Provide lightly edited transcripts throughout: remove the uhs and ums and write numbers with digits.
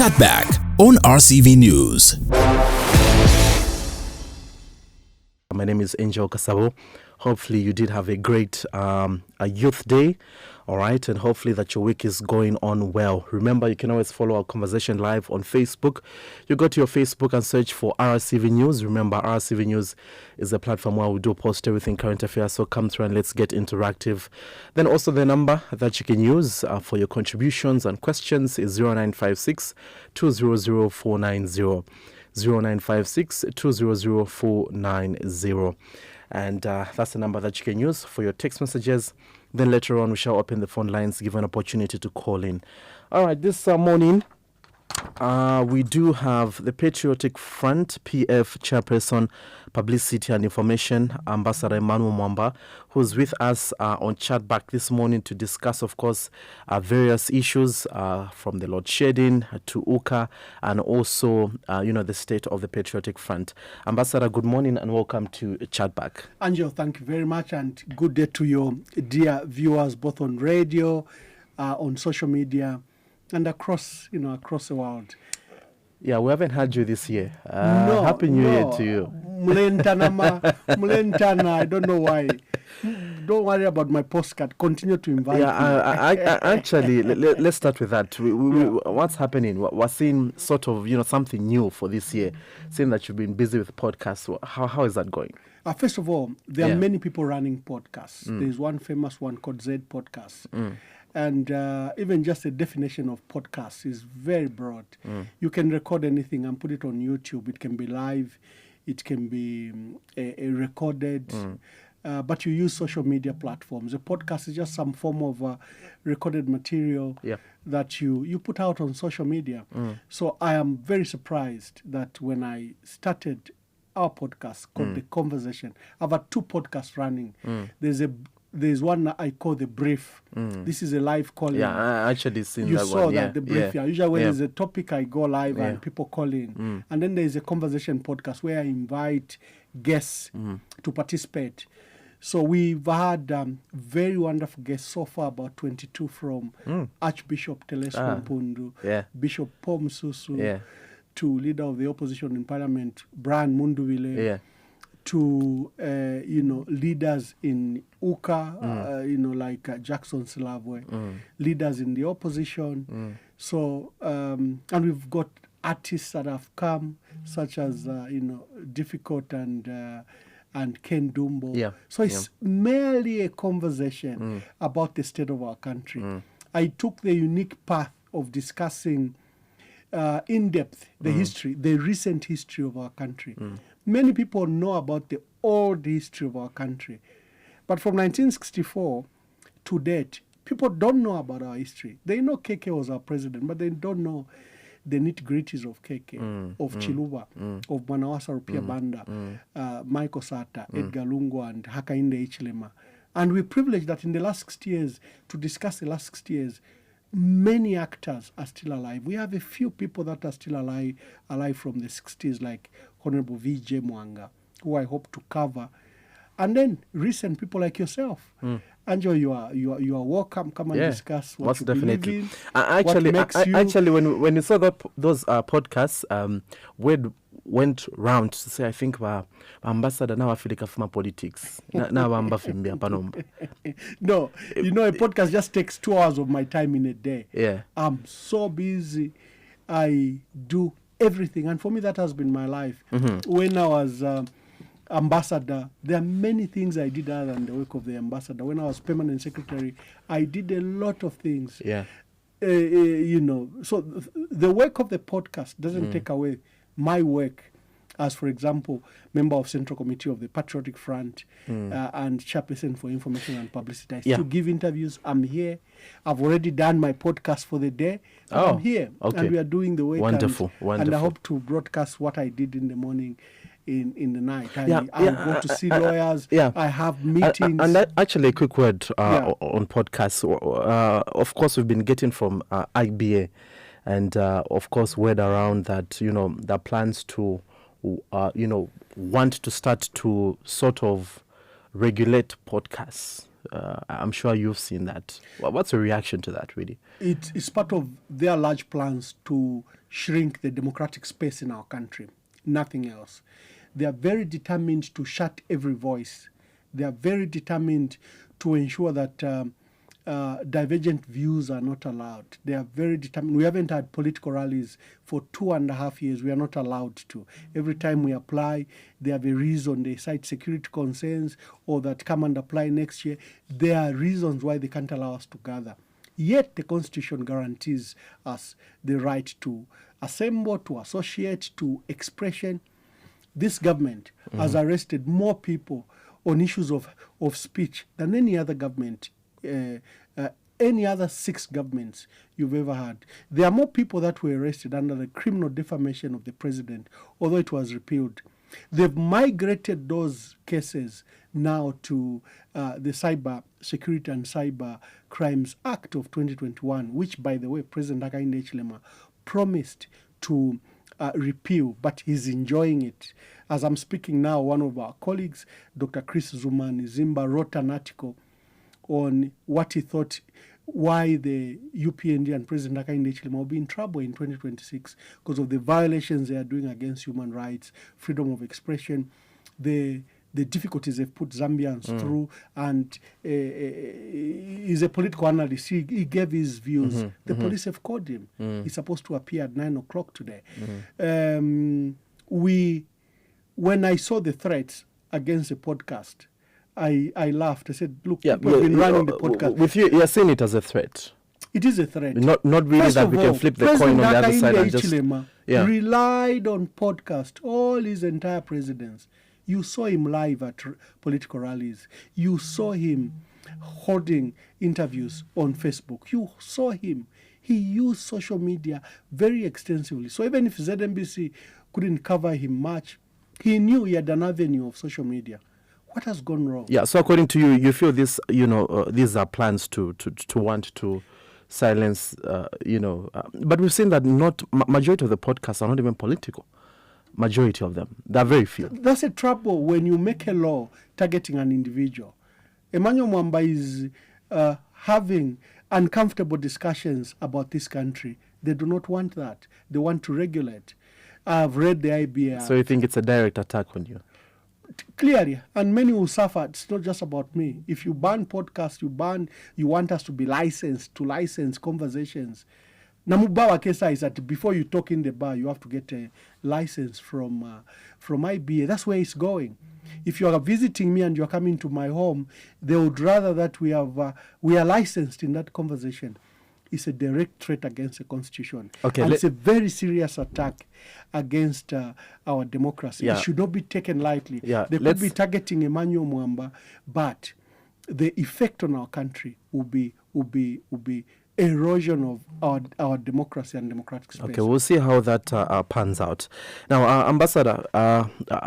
ChatBack on RCV News. My name is Angel Kasabo. Hopefully you did have a great youth day, all right, and hopefully that your week is going on well. Remember, you can always follow our conversation live on Facebook. You go to your Facebook and search for RCV News. Remember, RCV News is a platform where we do post everything current affairs, so come through and let's get interactive. Then also the number that you can use for your contributions and questions is 0956 200 490. 0956 200 490. And that's the number that you can use for your text messages. Then later on, we shall open the phone lines, give an opportunity to call in. All right, this morning, we do have the Patriotic Front, PF Chairperson, Publicity and Information, Ambassador Emmanuel Mwamba, who's with us on ChatBack this morning to discuss, of course, various issues from the load shedding to UKA and also, the state of the Patriotic Front. Ambassador, good morning and welcome to ChatBack. Angel, thank you very much and good day to your dear viewers, both on radio, on social media, and across the world. Yeah, we haven't had you this year. Happy New Year to you. Mulentana, I don't know why. Don't worry about my postcard. Continue to invite me. I actually, let's start with that. What's happening? We're seeing sort of, something new for this year. Seeing that you've been busy with podcasts. How is that going? First of all, there are many people running podcasts. There's one famous one called Z Podcast. And even just the definition of podcast is very broad. You can record anything and put it on YouTube. It can be live. It can be recorded. But you use social media platforms. A podcast is just some form of recorded material that you put out on social media. So I am very surprised that when I started our podcast called The Conversation, I've had two podcasts running. There's one I call The Brief. This is a live call-in. Yeah, I actually seen you that saw one. that, The Brief. Usually when there's a topic, I go live and people call in. And then there's a conversation podcast where I invite guests to participate. So we've had very wonderful guests so far, about 22 from Archbishop Telesfo Mpundu, Bishop Paul Msusu, to Leader of the Opposition in Parliament, Brian Munduwile, to leaders in UKA, like Jackson Silavwe, leaders in the opposition. So and we've got artists that have come, such as Difficult and Ken Dumbo. So it's merely a conversation about the state of our country. I took the unique path of discussing in depth the history, the recent history of our country. Many people know about the old history of our country. But from 1964 to date, people don't know about our history. They know KK was our president, but they don't know the nitty-gritties of KK, of Chiluba, of Manawasa Rupia Banda, Michael Sata, Edgar Lungu, and Hakainde Hichilema. And we're privileged that in the last 60 years, to discuss the last 60 years, many actors are still alive. We have a few people that are still alive from the 60s, like Honorable V.J. Mwanga, who I hope to cover. And then recent people like yourself. Angel, you are welcome. Come and discuss what you believe in. Actually, when you saw those podcasts, went round to say, I think, ambassador now Africa from politics. Now No, a podcast just takes 2 hours of my time in a day. I'm so busy. I do everything. And for me, that has been my life. When I was ambassador, there are many things I did other than the work of the ambassador. When I was permanent secretary, I did a lot of things. So the work of the podcast doesn't take away my work as, for example, member of Central Committee of the Patriotic Front and chairperson for Information and Publicity. I still give interviews. I'm here. I've already done my podcast for the day. I'm here. And we are doing the work. Wonderful. And I hope to broadcast what I did in the morning in the night. I go to see lawyers. I have meetings. And actually, a quick word on podcasts. Of course, we've been getting from IBA and, of course, word around that, the plans to want to start to sort of regulate podcasts. I'm sure you've seen that. What's your reaction to that, really? It's part of their large plans to shrink the democratic space in our country. Nothing else. They are very determined to shut every voice. They are very determined to ensure that divergent views are not allowed. They are very determined. We haven't had political rallies for 2.5 years. We are not allowed to. Every time we apply, they have a reason. They cite security concerns or that come and apply next year. There are reasons why they can't allow us to gather. Yet the Constitution guarantees us the right to assemble, to associate, to expression. This government has arrested more people on issues of speech than any other government, any other 6 governments you've ever had. There are more people that were arrested under the criminal defamation of the president, although it was repealed. They've migrated those cases now to the Cyber Security and Cyber Crimes Act of 2021, which, by the way, President Hakainde Hichilema promised to repeal, but he's enjoying it. As I'm speaking now, one of our colleagues, Dr. Chris Zuma-Nzimba, wrote an article on what he thought why the UPND and President Hakainde Hichilema will be in trouble in 2026 because of the violations they are doing against human rights, freedom of expression, the difficulties they've put Zambians through, and he's a political analyst. He gave his views. The police have called him. He's supposed to appear at 9 o'clock today. When I saw the threats against the podcast, I laughed. I said, look, people have been running the podcast. With you, you're seeing it as a threat. It is a threat. Not really First that of we all, can flip the President coin on the other side and Hakainde just... Hichilema relied on podcast all his entire presidents. You saw him live at political rallies. You saw him holding interviews on Facebook. You saw him. He used social media very extensively. So even if ZNBC couldn't cover him much, he knew he had an avenue of social media. What has gone wrong? Yeah, so according to you, you feel this, these are plans to want to silence, but we've seen that majority of the podcasts are not even political. Majority of them. There are very few. That's a trouble when you make a law targeting an individual. Emmanuel Mwamba is having uncomfortable discussions about this country. They do not want that. They want to regulate. I've read the IBA. So you think it's a direct attack on you? Clearly, and many will suffer. It's not just about me. If you ban podcasts, you want us to be licensed, to license conversations. Namubawa Kesa is that before you talk in the bar, you have to get a license from IBA. That's where it's going. If you are visiting me and you are coming to my home, they would rather that we are licensed in that conversation. It's a direct threat against the Constitution. Okay, and it's a very serious attack against our democracy. It should not be taken lightly. They could be targeting Emmanuel Mwamba, but the effect on our country will be erosion of our democracy and democratic space. Okay, we'll see how that pans out. Now, Ambassador,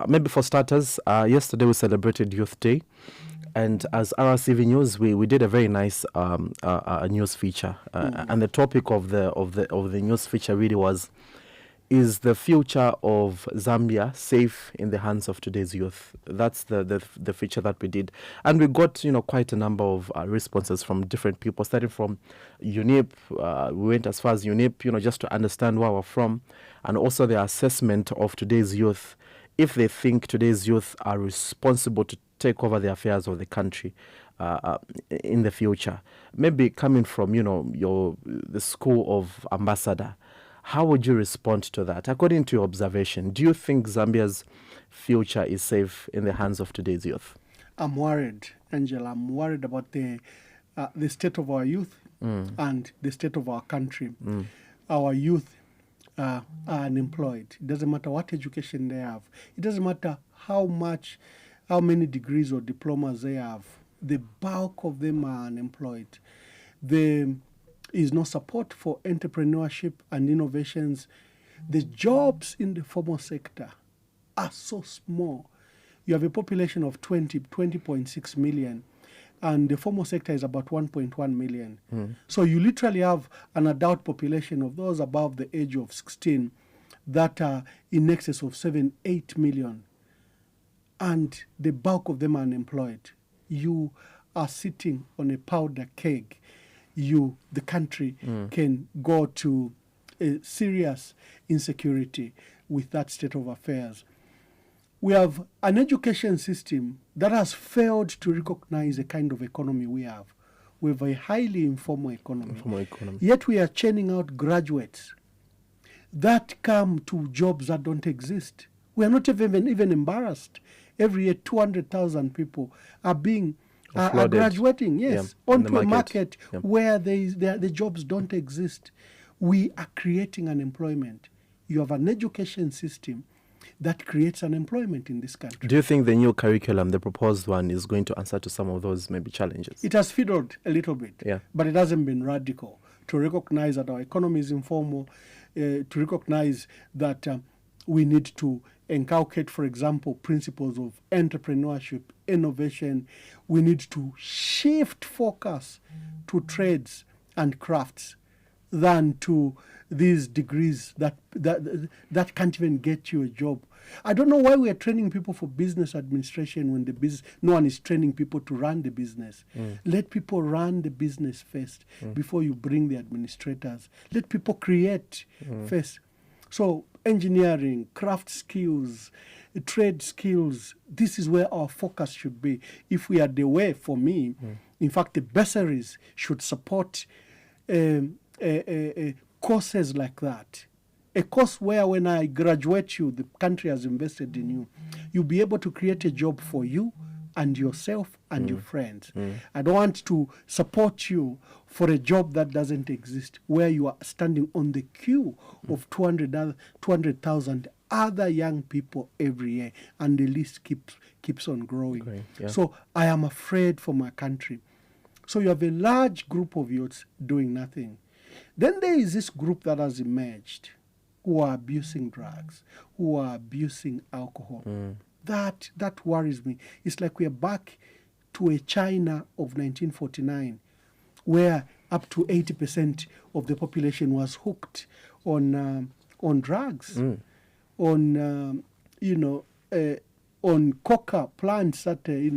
maybe for starters, yesterday we celebrated Youth Day, and as RCV News, we did a very nice news feature, and the topic of the news feature really was: is the future of Zambia safe in the hands of today's youth? That's the feature that we did. And we got, quite a number of responses from different people, starting from UNIP. We went as far as UNIP, just to understand where we're from, and also the assessment of today's youth, if they think today's youth are responsible to take over the affairs of the country in the future. Maybe coming from, the school of Ambassador, how would you respond to that? According to your observation, do you think Zambia's future is safe in the hands of today's youth? I'm worried, Angela. I'm worried about the state of our youth and the state of our country. Our youth are unemployed. It doesn't matter what education they have. It doesn't matter how many degrees or diplomas they have. The bulk of them are unemployed. There is no support for entrepreneurship and innovations. The jobs in the formal sector are so small. You have a population of 20.6 million, and the formal sector is about 1.1 million. So you literally have an adult population of those above the age of 16 that are in excess of 7-8 million. And the bulk of them are unemployed. You are sitting on a powder keg. The country can go to serious insecurity with that state of affairs. We have an education system that has failed to recognize the kind of economy we have. We have a highly informal economy. Yet we are churning out graduates that come to jobs that don't exist. We are not even embarrassed. Every year, 200,000 people are graduating, onto a market where the jobs don't exist. We are creating unemployment. You have an education system that creates unemployment in this country. Do you think the new curriculum, the proposed one, is going to answer to some of those maybe challenges? It has fiddled a little bit, but it hasn't been radical. To recognize that our economy is informal, to recognize that we need to inculcate, for example, principles of entrepreneurship, innovation. We need to shift focus to trades and crafts than to these degrees that can't even get you a job. I don't know why we are training people for business administration when no one is training people to run the business. Let people run the business first before you bring the administrators. Let people create first. So engineering, craft skills, trade skills, this is where our focus should be. If we are the way, for me, in fact, the bursaries should support courses like that. A course where when I graduate you, the country has invested in you. You'll be able to create a job for you and yourself and your friends. I don't want to support you for a job that doesn't exist, where you are standing on the queue of 200,000 other young people every year, and the list keeps on growing. So I am afraid for my country. So you have a large group of youths doing nothing. Then there is this group that has emerged who are abusing drugs, who are abusing alcohol. That worries me. It's like we are back to a China of 1949, where up to 80% of the population was hooked on drugs, on coca plants that they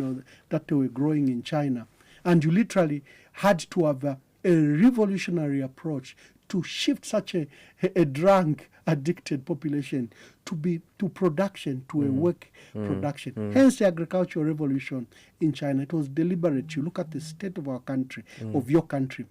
were growing in China, and you literally had to have a revolutionary approach to shift such a drunk, addicted population to production, to a work production. Hence the agricultural revolution in China. It was deliberate. You look at the state of our country, of your country,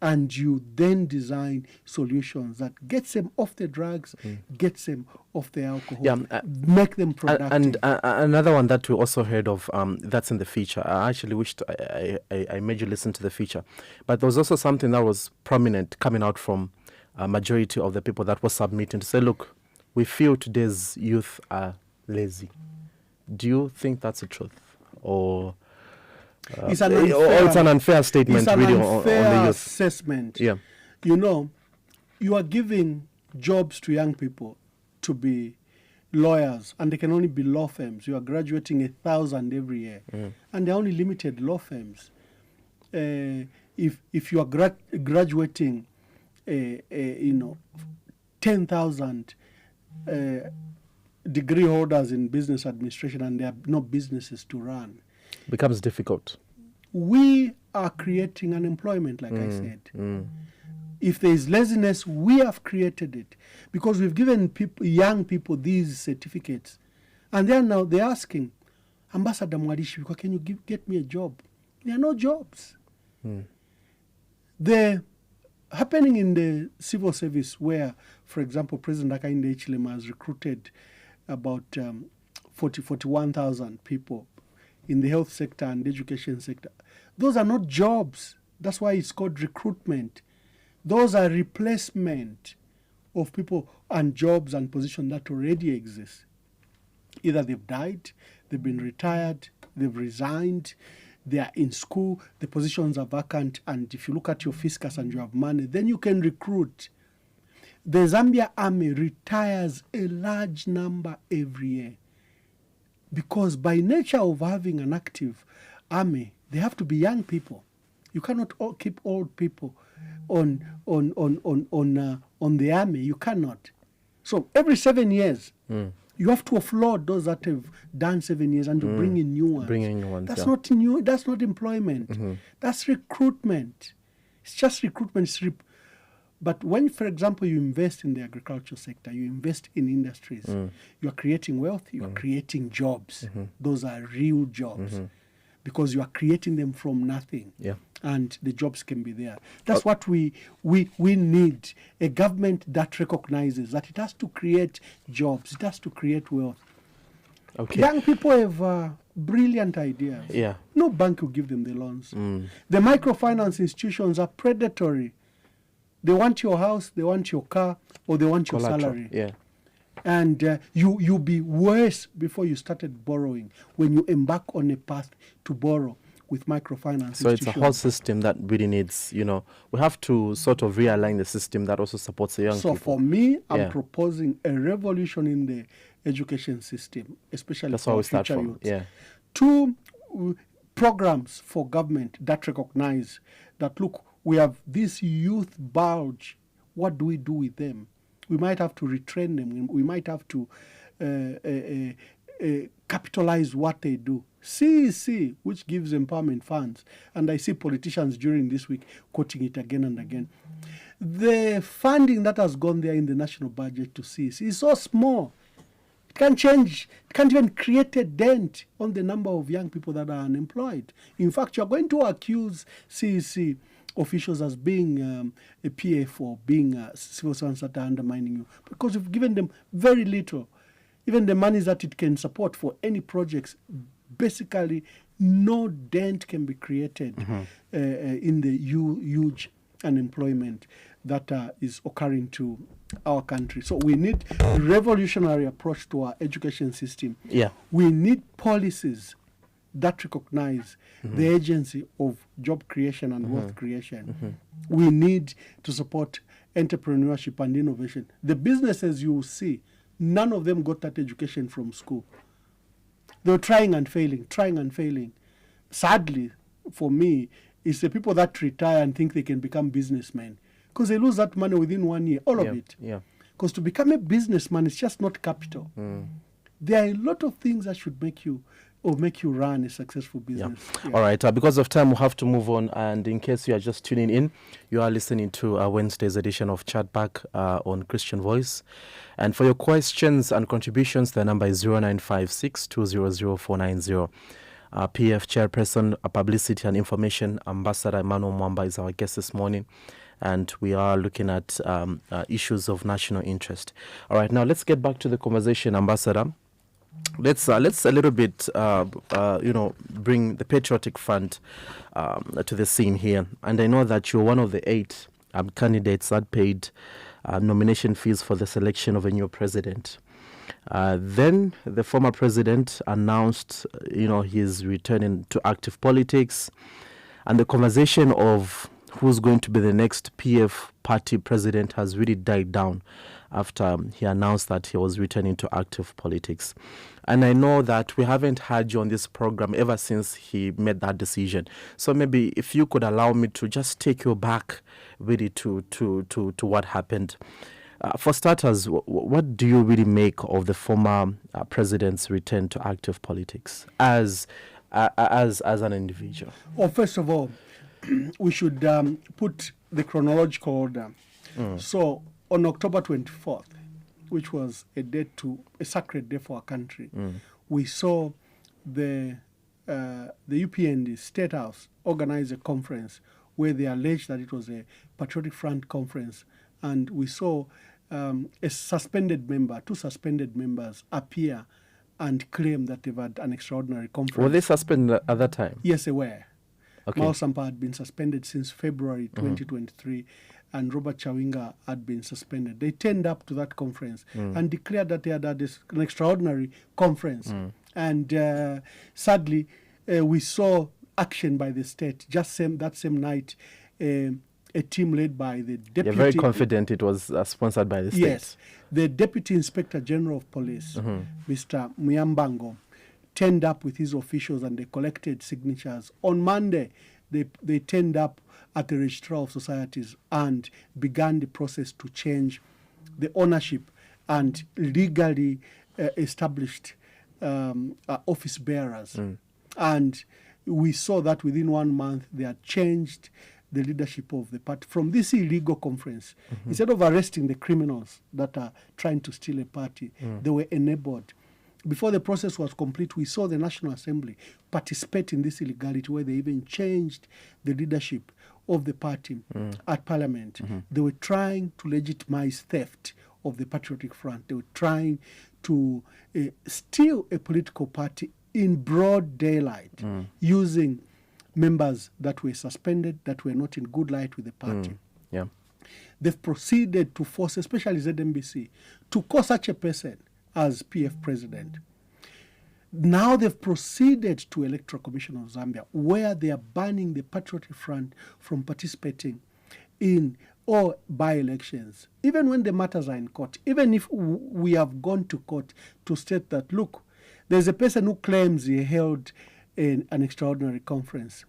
and you then design solutions that gets them off the drugs, gets them off the alcohol, make them productive. And another one that we also heard of, that's in the feature. I actually wished I made you listen to the feature. But there was also something that was prominent coming out from a majority of the people that were submitting to say, look, we feel today's youth are lazy. Do you think that's the truth? Or it's an unfair statement, it's an really, unfair on the youth assessment. Yeah. You are giving jobs to young people to be lawyers, and they can only be law firms. You are graduating 1,000 every year, and they're only limited law firms. If you are graduating 10,000 degree holders in business administration, and there are no businesses to run, becomes difficult. We are creating unemployment, like I said. If there is laziness, we have created it, because we've given young people these certificates, and they're asking, Ambassador Mwadishi, can you get me a job? There are no jobs. They're happening in the civil service, where, for example, President Hakainde Hichilema has recruited about 41,000 people in the health sector and education sector. Those are not jobs. That's why it's called recruitment. Those are replacement of people and jobs and positions that already exist. Either they've died, they've been retired, they've resigned, they are in school, the positions are vacant, and if you look at your fiscus and you have money, then you can recruit. The Zambia Army retires a large number every year, because by nature of having an active army, they have to be young people. You cannot keep old people on the army. You cannot. So every 7 years, you have to offload those that have done 7 years, and you bring in new ones. That's not new. That's not employment. That's recruitment. It's just recruitment. But when, for example, you invest in the agricultural sector, you invest in industries, you are creating wealth, you are creating jobs. Those are real jobs because you are creating them from nothing. Yeah. And the jobs can be there. That's what we need, a government that recognizes that it has to create jobs, it has to create wealth. Okay. Young people have brilliant ideas. Yeah. No bank will give them the loans. The microfinance institutions are predatory. They want your house, they want your car, or they want your Collateral. salary. Yeah. And you'll be worse before you started borrowing when you embark on a path to borrow with microfinance So institutions. it's a whole system that really needs, we have to sort of realign the system that also supports the young people. So for me, I'm Yeah. proposing a revolution in the education system, especially That's for where our we start future from. youth. Yeah. 2 programs for government that recognize that, look, we have this youth bulge. What do we do with them? We might have to retrain them. We might have to capitalize what they do. CEC, which gives empowerment funds, and I see politicians during this week quoting it again and again. The funding that has gone there in the national budget to CEC is so small. It can't change, it can't even create a dent on the number of young people that are unemployed. In fact, you're going to accuse CEC officials as being a PA for being civil servants that are undermining you, because you've given them very little. Even the monies that it can support for any projects, basically no dent can be created in the huge unemployment that is occurring to our country. So we need a revolutionary approach to our education system. Yeah. We need policies that recognize the agency of job creation and wealth creation. We need to support entrepreneurship and innovation. The businesses you will see, none of them got that education from school. They were trying and failing. Sadly, for me, it's the people that retire and think they can become businessmen, because they lose that money within 1 year, all of it. Yeah. Because to become a businessman, it's just not capital. There are a lot of things that should make you run a successful business. Yeah. All right. Because of time, we'll have to move on. And in case you are just tuning in, you are listening to Wednesday's edition of ChatBack on Christian Voice. And for your questions and contributions, the number is 0956 200 490. PF Chairperson, Publicity and Information Ambassador Emmanuel Mwamba is our guest this morning. And we are looking at issues of national interest. All right. Now, let's get back to the conversation, Ambassador. Let's a little bit, bring the Patriotic Front to the scene here. And I know that you're one of the 8 candidates that paid nomination fees for the selection of a new president. Then the former president announced, he's returning to active politics. And the conversation of who's going to be the next PF party president has really died down after he announced that he was returning to active politics. And I know that we haven't had you on this program ever since he made that decision. So maybe if you could allow me to just take you back really to what happened. For starters, what do you really make of the former president's return to active politics as an individual? Well, first of all, we should put the chronological order. So on October 24th, which was a sacred day for our country, we saw the UPND State House organize a conference where they alleged that it was a Patriotic Front conference, and we saw two suspended members appear and claim that they've had an extraordinary conference. Were they suspended at that time? Yes, they were. Okay. Mao Sampa had been suspended since February 2023, and Robert Chawinga had been suspended. They turned up to that conference and declared that they had had an extraordinary conference. And sadly, we saw action by the state. That same night, a team led by the deputy... You're very confident it was sponsored by the state. Yes. The Deputy Inspector General of Police, Mr. Mwamba, turned up with his officials and they collected signatures. On Monday, they turned up at the Registrar of Societies and began the process to change the ownership and legally established office bearers. And we saw that within 1 month they had changed the leadership of the party from this illegal conference. Instead of arresting the criminals that are trying to steal a party, they were enabled. Before the process was complete, we saw the National Assembly participate in this illegality where they even changed the leadership of the party at Parliament. They were trying to legitimize theft of the Patriotic Front. They were trying to steal a political party in broad daylight using members that were suspended, that were not in good light with the party. Yeah. They've proceeded to force, especially ZMBC, to call such a person as PF president. Now they've proceeded to Electoral Commission of Zambia, where they are banning the Patriotic Front from participating in all by-elections, even when the matters are in court, even if we have gone to court to state that, look, there's a person who claims he held an extraordinary conference.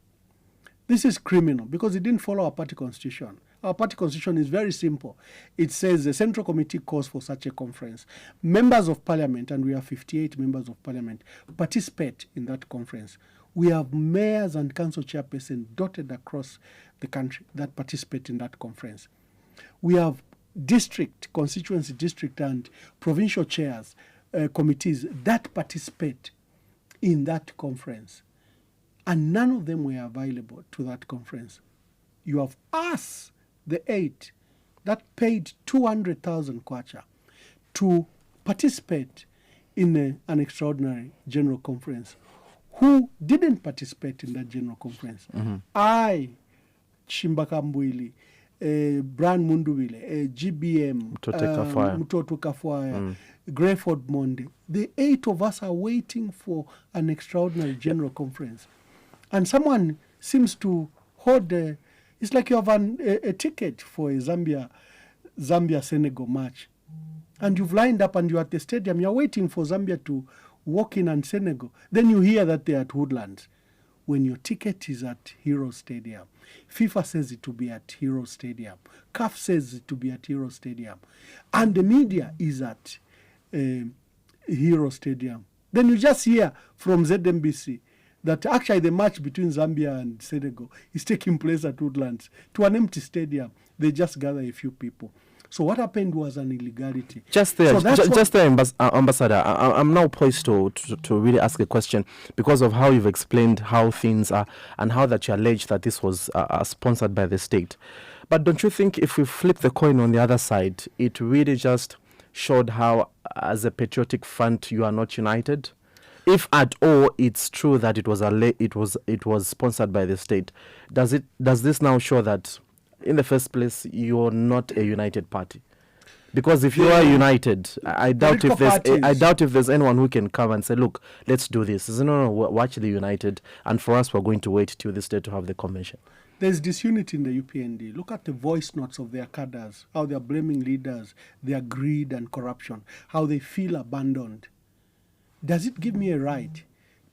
This is criminal because he didn't follow our party constitution. Our party constitution is very simple. It says the Central Committee calls for such a conference. Members of Parliament, and we have 58 members of Parliament, participate in that conference. We have mayors and council chairpersons dotted across the country that participate in that conference. We have district, constituency district, and provincial chairs, committees that participate in that conference. And none of them were available to that conference. You have us, the 8, that paid 200,000 kwacha to participate in an extraordinary general conference, who didn't participate in that general conference. I, Chimbaka Mbwili, Brian Munduwile, GBM, Mtoto Kafwaya, Greyford Monde, the 8 of us are waiting for an extraordinary general conference. And someone seems to hold it's like you have a ticket for a Zambia-Senegal match. And you've lined up and you're at the stadium. You're waiting for Zambia to walk in and Senegal. Then you hear that they're at Woodlands. When your ticket is at Hero Stadium, FIFA says it to be at Hero Stadium. CAF says it to be at Hero Stadium. And the media is at Hero Stadium. Then you just hear from ZMBC that actually the match between Zambia and Senegal is taking place at Woodlands to an empty stadium. They just gather a few people. So what happened was an illegality. Just there, Ambassador, I'm now poised to really ask a question because of how you've explained how things are and how that you allege that this was sponsored by the state. But don't you think if we flip the coin on the other side, it really just showed how, as a Patriotic Front, you are not united? If at all it's true that it was sponsored by the state, does this now show that in the first place you're not a united party? Because if you are united, I doubt if there's anyone who can come and say, look, let's do this. No, we're actually united, and for us we're going to wait till this day to have the convention. There's disunity in the UPND. Look at the voice notes of their cadres, how they're blaming leaders, their greed and corruption, how they feel abandoned. Does it give me a right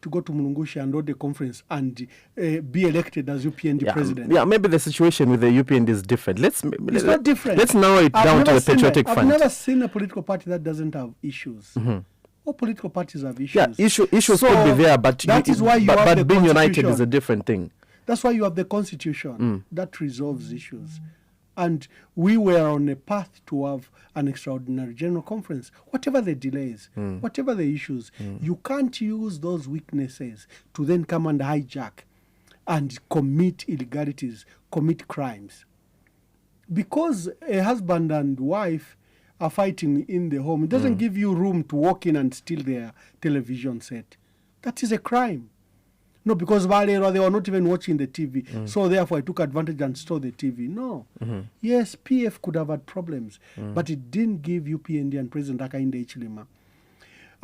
to go to Mulungushi and hold a conference and be elected as UPND president? Yeah, maybe the situation with the UPND is different. It's not different. Let's narrow it down to the Patriotic Front. I've never seen a political party that doesn't have issues. All political parties have issues. Yeah, issues could be there, but being united is a different thing. That's why you have the Constitution that resolves issues. And we were on a path to have an extraordinary general conference. Whatever the delays, whatever the issues, you can't use those weaknesses to then come and hijack and commit illegalities, commit crimes. Because a husband and wife are fighting in the home, it doesn't give you room to walk in and steal their television set. That is a crime. No, because they were not even watching the TV. So therefore I took advantage and stole the TV. No. Yes, PF could have had problems, but it didn't give UPND and President Hakainde Hichilema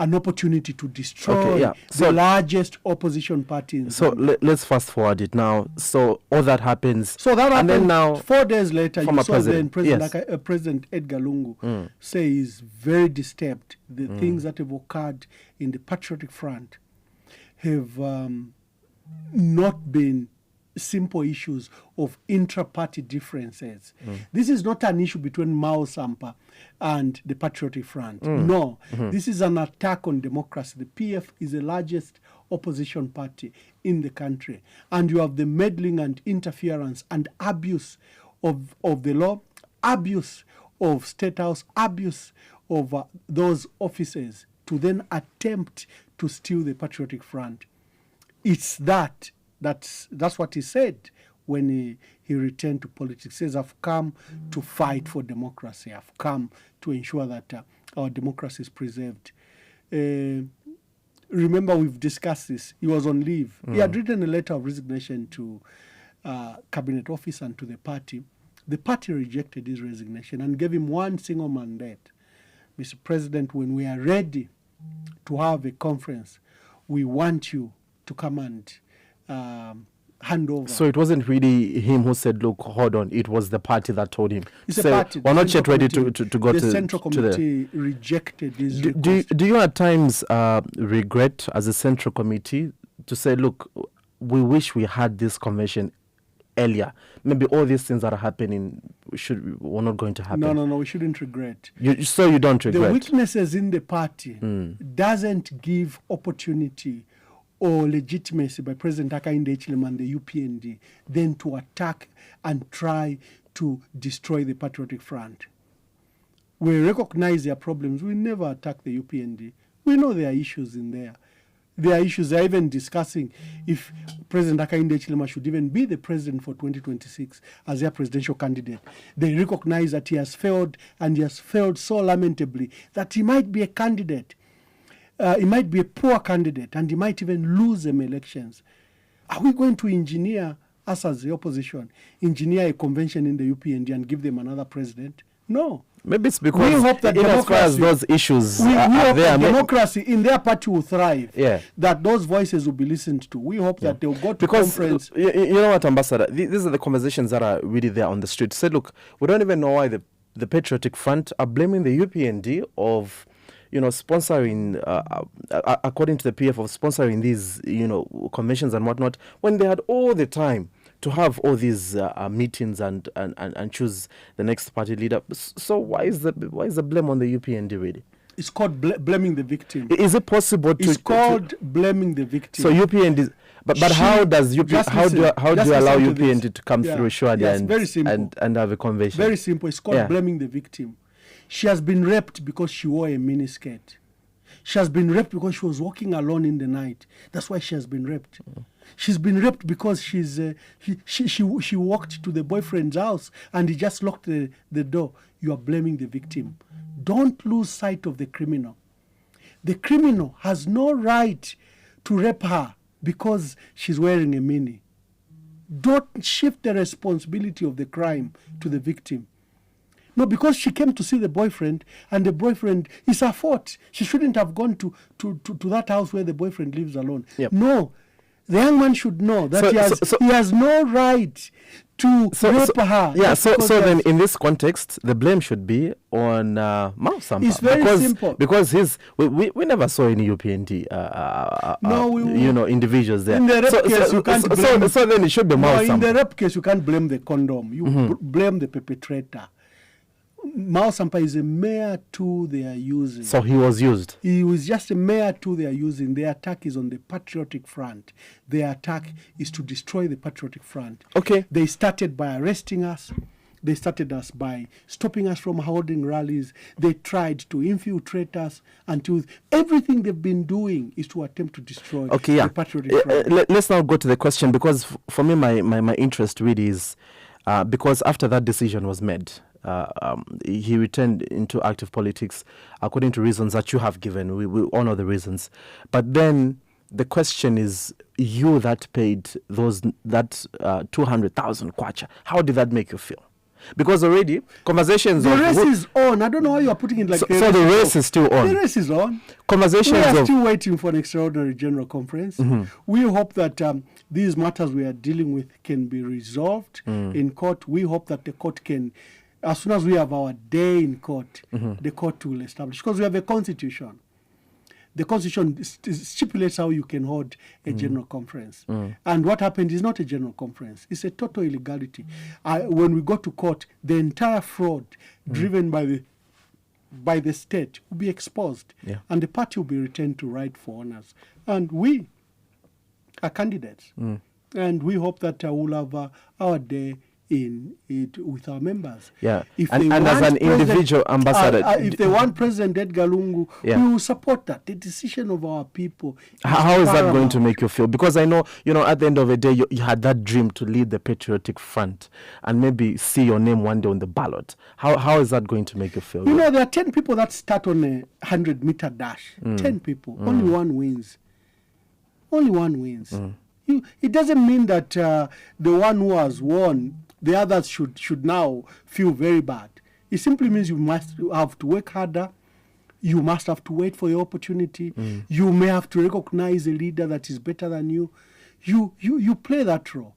an opportunity to destroy the largest opposition party in Zambia. Let's fast forward it now. So all that happens. So that happened, then now 4 days later, you saw then President Edgar Lungu say he's very disturbed. The things that have occurred in the Patriotic Front have not been simple issues of intra-party differences. This is not an issue between Mao Sampa and the Patriotic Front. No, this is an attack on democracy. The PF is the largest opposition party in the country, and you have the meddling and interference and abuse of the law, abuse of State House, abuse of those offices to then attempt to steal the Patriotic Front. It's that's what he said when he returned to politics. He says, I've come to fight for democracy. I've come to ensure that our democracy is preserved. Remember, we've discussed this. He was on leave. He had written a letter of resignation to cabinet office and to the party. The party rejected his resignation and gave him one single mandate. Mr. President, when we are ready to have a conference, we want you to come and hand over. So it wasn't really him who said, look, hold on. It was the party that told him. It's a party. We're not yet ready to go to the Central Committee rejected his request. Do you at times regret as a Central Committee to say, look, we wish we had this convention earlier? Maybe all these things that are happening were not going to happen. No, we shouldn't regret. So you don't regret? The weaknesses in the party doesn't give opportunity or legitimacy by President Hakainde Hichilema and the UPND then to attack and try to destroy the Patriotic Front. We recognize their problems. We never attack the UPND. We know there are issues in there. There are issues. They're even discussing if President Hakainde Hichilema should even be the president for 2026 as their presidential candidate. They recognize that he has failed, and he has failed so lamentably that he might be a candidate. He might be a poor candidate, and he might even lose them elections. Are we going to engineer, us as the opposition, engineer a convention in the UPND and give them another president? No. Maybe it's because we hope that as far as those issues we hope there, that democracy in their party will thrive. Yeah. That those voices will be listened to. We hope that they'll go to conference. You know what, Ambassador? These are the conversations that are really there on the street. Say, look, we don't even know why the Patriotic Front are blaming the UPND of, sponsoring, according to the PF, of sponsoring these, conventions and whatnot, when they had all the time to have all these meetings and choose the next party leader. So why is the blame on the UPND really? It's called blaming the victim. Is it possible to? It's called blaming the victim. So UPND, but how does how do you allow UPND to come through surely and have a convention? Very simple. It's called blaming the victim. She has been raped because she wore a miniskirt. She has been raped because she was walking alone in the night. That's why she has been raped. She's been raped because she walked to the boyfriend's house and he just locked the door. You are blaming the victim. Don't lose sight of the criminal. The criminal has no right to rape her because she's wearing a mini. Don't shift the responsibility of the crime to the victim. No, because she came to see the boyfriend, and the boyfriend is her fault. She shouldn't have gone to that house where the boyfriend lives alone. Yep. No, the young man should know that he has no right to rape her. Yeah, so then in this context, the blame should be on Mwamba. It's very simple. Because we never saw any UPND individuals there. In the rape case, you can't blame. So then it should be Mwamba. No, in the rape case, you can't blame the condom. You blame the perpetrator. Mwamba is a mere tool they are using. So he was used? He was just a mere tool they are using. Their attack is on the Patriotic Front. Their attack is to destroy the Patriotic Front. Okay. They started by arresting us. They started us by stopping us from holding rallies. They tried to infiltrate us until everything they've been doing is to attempt to destroy the Patriotic Front. Let's now go to the question, because for me, my interest really is because after that decision was made, he returned into active politics according to reasons that you have given. We all know the reasons. But then the question is, you that paid that 200,000 kwacha, how did that make you feel? Because already conversations. The race is on. I don't know why you are putting it like so the race is still on. The race is on. Conversations. We are still waiting for an extraordinary general conference. We hope that these matters we are dealing with can be resolved in court. We hope that the court can, as soon as we have our day in court, the court will establish, because we have a constitution. The constitution stipulates how you can hold a general conference. And what happened is not a general conference. It's a total illegality. When we go to court, the entire fraud driven by the state will be exposed. And the party will be returned to right for honors. And we candidates. And we hope that we'll have our day in it with our members. Yeah, if and as an individual ambassador, if they want President Edgar Lungu, yeah, we will support that. The decision of our people. How is that going to make you feel? Because I know, at the end of the day, you had that dream to lead the Patriotic Front and maybe see your name one day on the ballot. How is that going to make you feel? There are 10 people that start on a 100-meter dash. 10 people. Only one wins. Only one wins. It doesn't mean that the one who has won, the others should now feel very bad. It simply means you must have to work harder. You must have to wait for your opportunity. You may have to recognize a leader that is better than you. You play that role.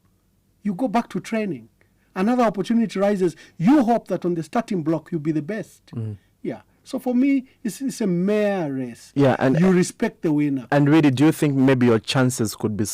You go back to training. Another opportunity rises. You hope that on the starting block you'll be the best. Yeah. So for me, it's a mere race. Yeah, and you respect the winner. And really, do you think maybe your chances could be,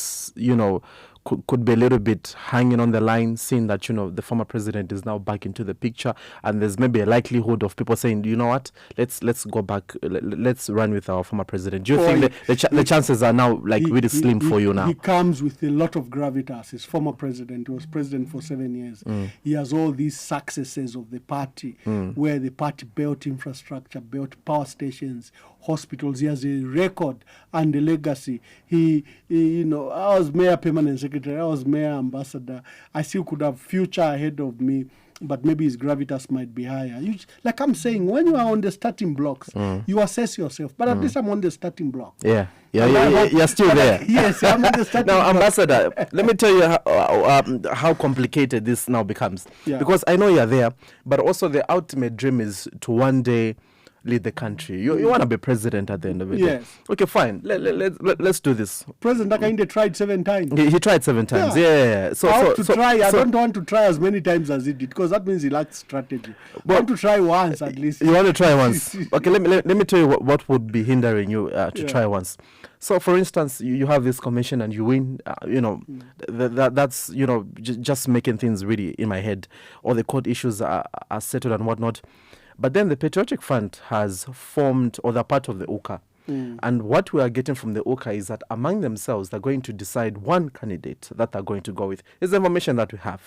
could be a little bit hanging on the line, seeing that, the former president is now back into the picture, and there's maybe a likelihood of people saying, you know what, let's go back, let's run with our former president. Do you think the chances are now really slim for you now? He comes with a lot of gravitas. His former president, he was president for 7 years. He has all these successes of the party, where the party built infrastructure, built power stations, hospitals. He has a record and a legacy. I was mayor, permanent secretary. I was mayor, ambassador. I still could have future ahead of me, but maybe his gravitas might be higher. Like I'm saying, when you are on the starting blocks, you assess yourself. But at least I'm on the starting block. Yeah, you're still there. Yes, I'm on the starting now, block. Ambassador, let me tell you how complicated this now becomes. Yeah. Because I know you're there, but also the ultimate dream is to one day lead the country. You want to be president at the end of it. Yes. Okay, fine. Let's do this. President Hakainde tried 7 times. He tried 7 times. Yeah. So I don't want to try as many times as he did, because that means he lacks strategy. I want to try once at least. You want to try once? Okay, let me tell you what would be hindering you to try once. So, for instance, you have this commission and you win. That's just making things really in my head. All the court issues are settled and whatnot. But then the Patriotic Front has formed, or they're part of the UCA. And what we are getting from the UCA is that among themselves, they're going to decide one candidate that they're going to go with. It's the information that we have.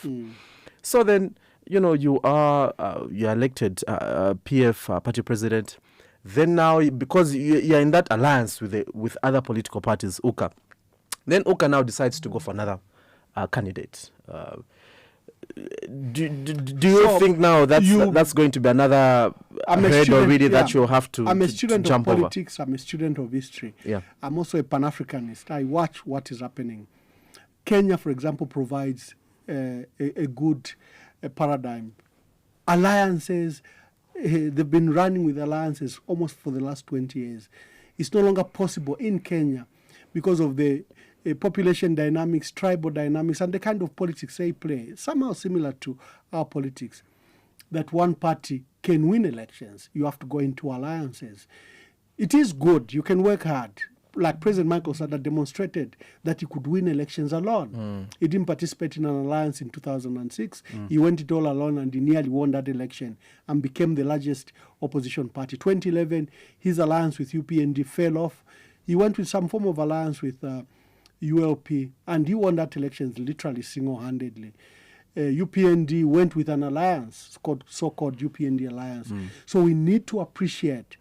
So then, you're elected PF party president. Then now, because you're in that alliance with other political parties, UCA, then UCA now decides to go for another candidate. Do you think now that's going to be another head already that you'll have to I'm a student of politics. over? I'm a student of history. Yeah. I'm also a Pan-Africanist. I watch what is happening. Kenya, for example, provides a good paradigm. Alliances, they've been running with alliances almost for the last 20 years. It's no longer possible in Kenya because of the population dynamics, tribal dynamics, and the kind of politics they play, somehow similar to our politics, that one party can win elections. You have to go into alliances. It is good. You can work hard. Like President Michael Sada demonstrated that he could win elections alone. He didn't participate in an alliance in 2006. He went it all alone and he nearly won that election and became the largest opposition party. 2011, his alliance with UPND fell off. He went with some form of alliance with ULP, and he won that election literally single-handedly. UPND went with an alliance, so-called UPND alliance. So we need to appreciate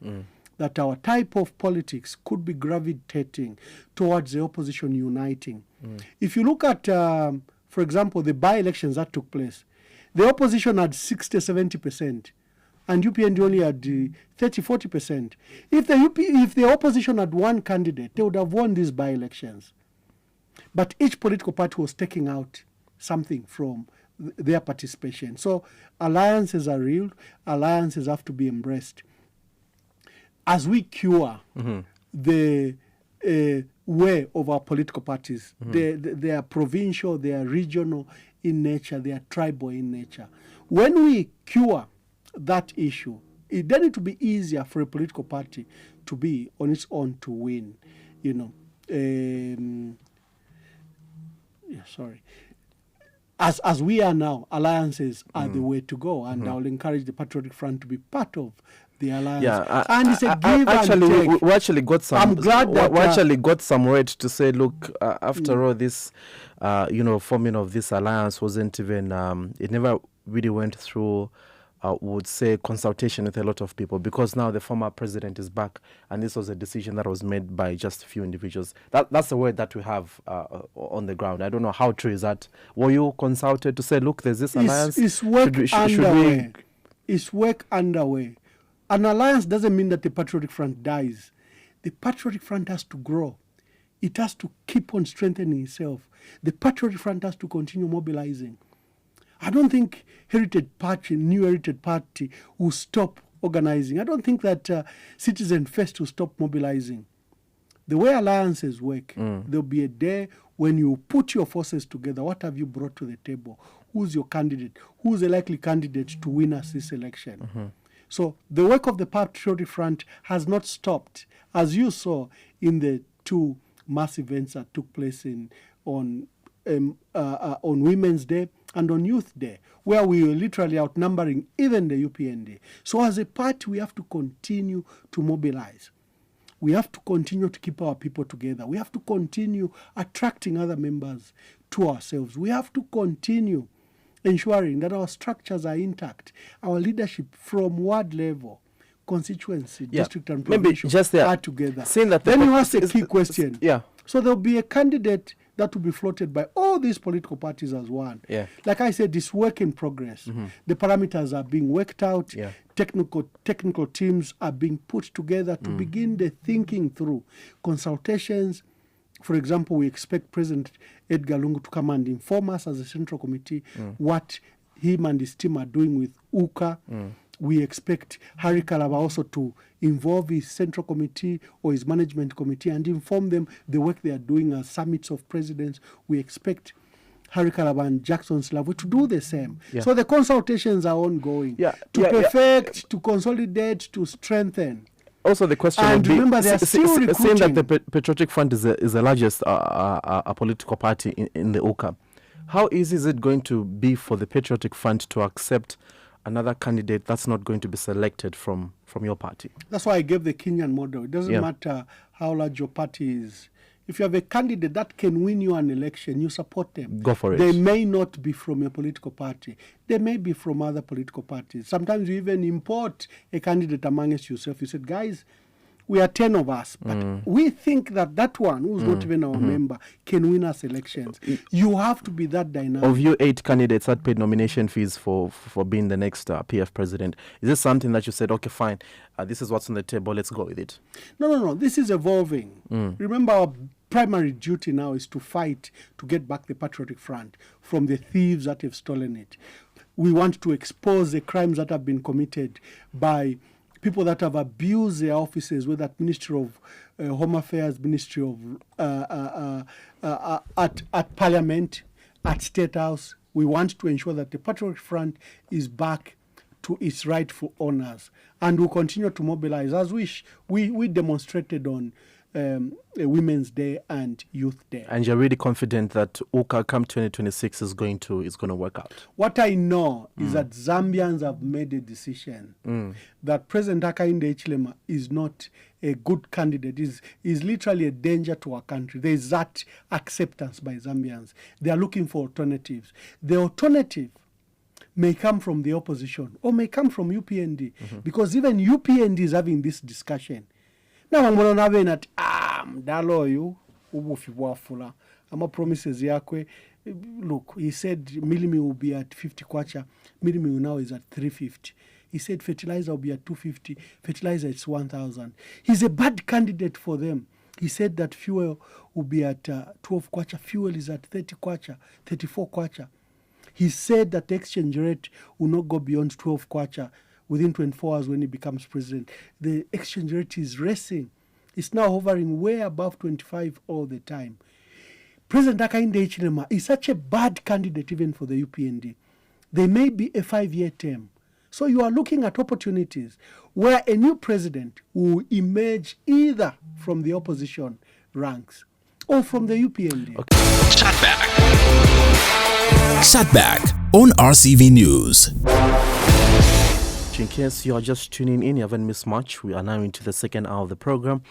that our type of politics could be gravitating towards the opposition uniting. If you look at, for example, the by-elections that took place, the opposition had 60-70%, and UPND only had 30-40%. If the opposition had one candidate, they would have won these by-elections. But each political party was taking out something from their participation. So alliances are real. Alliances have to be embraced. As we cure the way of our political parties, they are provincial, they are regional in nature, they are tribal in nature. When we cure that issue, then it will be easier for a political party to be on its own to win, as we are now, alliances are the way to go, and I will encourage the Patriotic Front to be part of the alliance. Yeah, and it's a give actually, and take. we actually got some. I'm glad that we actually got some word to say. Look, after all, this, forming of this alliance wasn't even. It never really went through. Would say consultation with a lot of people, because now the former president is back, and this was a decision that was made by just a few individuals. That's the word that we have on the ground. I don't know how true is that. Were you consulted to say, look, there's this alliance? It's work underway. It's work underway. An alliance doesn't mean that the Patriotic Front dies. The Patriotic Front has to grow. It has to keep on strengthening itself. The Patriotic Front has to continue mobilizing. I don't think New Heritage Party will stop organizing. I don't think that Citizen First will stop mobilizing. The way alliances work, there'll be a day when you put your forces together. What have you brought to the table? Who's your candidate? Who's a likely candidate to win us this election? So the work of the Patriotic Front has not stopped, as you saw in the two mass events that took place on Women's Day and on Youth Day, where we were literally outnumbering even the UPND. So as a party, we have to continue to mobilize. We have to continue to keep our people together. We have to continue attracting other members to ourselves. We have to continue ensuring that our structures are intact. Our leadership from ward level, constituency, district and provincial are together. Then you ask a key question. So there'll be a candidate that will be floated by all these political parties as one. Like I said, it's work in progress. The parameters are being worked out. Technical teams are being put together to begin the thinking through. Consultations. For example, we expect President Edgar Lungu to come and inform us as a Central Committee what him and his team are doing with UCA. We expect Harry Kalaba also to involve his Central Committee or his Management Committee and inform them the work they are doing as summits of presidents. We expect Harry Kalaba and Jackson Slavoj to do the same. So the consultations are ongoing to perfect, to consolidate, to strengthen. Also, the question and would remember, they are still recruiting. Saying that the Patriotic Front is the largest political party in the UCA, how easy is it going to be for the Patriotic Front to accept another candidate that's not going to be selected from your party? That's why I gave the Kenyan model. It doesn't matter how large your party is. If you have a candidate that can win you an election, you support them. Go for it. They may not be from a political party. They may be from other political parties. Sometimes you even import a candidate amongst yourself. You said, guys, we are 10 of us, but we think that one, who's not even our member, can win us elections. You have to be that dynamic. Of you 8 candidates that paid nomination fees for being the next PF president, is this something that you said, okay, fine, this is what's on the table, let's go with it? No. This is evolving. Remember, our primary duty now is to fight to get back the Patriotic Front from the thieves that have stolen it. We want to expose the crimes that have been committed by people that have abused their offices, whether at Ministry of Home Affairs, Ministry of at Parliament, at State House. We want to ensure that the Patriotic Front is back to its rightful owners, and we'll continue to mobilize as we demonstrated on Women's Day and Youth Day. And you're really confident that UCA come 2026 is going to work out? What I know is that Zambians have made a decision that President Hakainde Hichilema is not a good candidate, is literally a danger to our country. There is that acceptance by Zambians. They are looking for alternatives. The alternative may come from the opposition or may come from UPND, because even UPND is having this discussion. Now I'm going to have mdalo oyu ubufi bwafula ama promises yakwe. Look, he said Milimi will be at 50 kwacha. Milimi now is at 350. He said fertilizer will be at 250. Fertilizer it's 1,000. He's a bad candidate for them. He said that fuel will be at 12 kwacha. Fuel is at 30 kwacha, 34 kwacha. He said that the exchange rate will not go beyond 12 kwacha within 24 hours when he becomes president. The exchange rate is racing. It's now hovering way above 25 all the time. President Hakainde Hichilema is such a bad candidate even for the UPND. There may be a 5-year term. So you are looking at opportunities where a new president will emerge either from the opposition ranks or from the UPND. ChatBack. ChatBack on RCV News. In case you are just tuning in, you haven't missed much. We are now into the second hour of the program.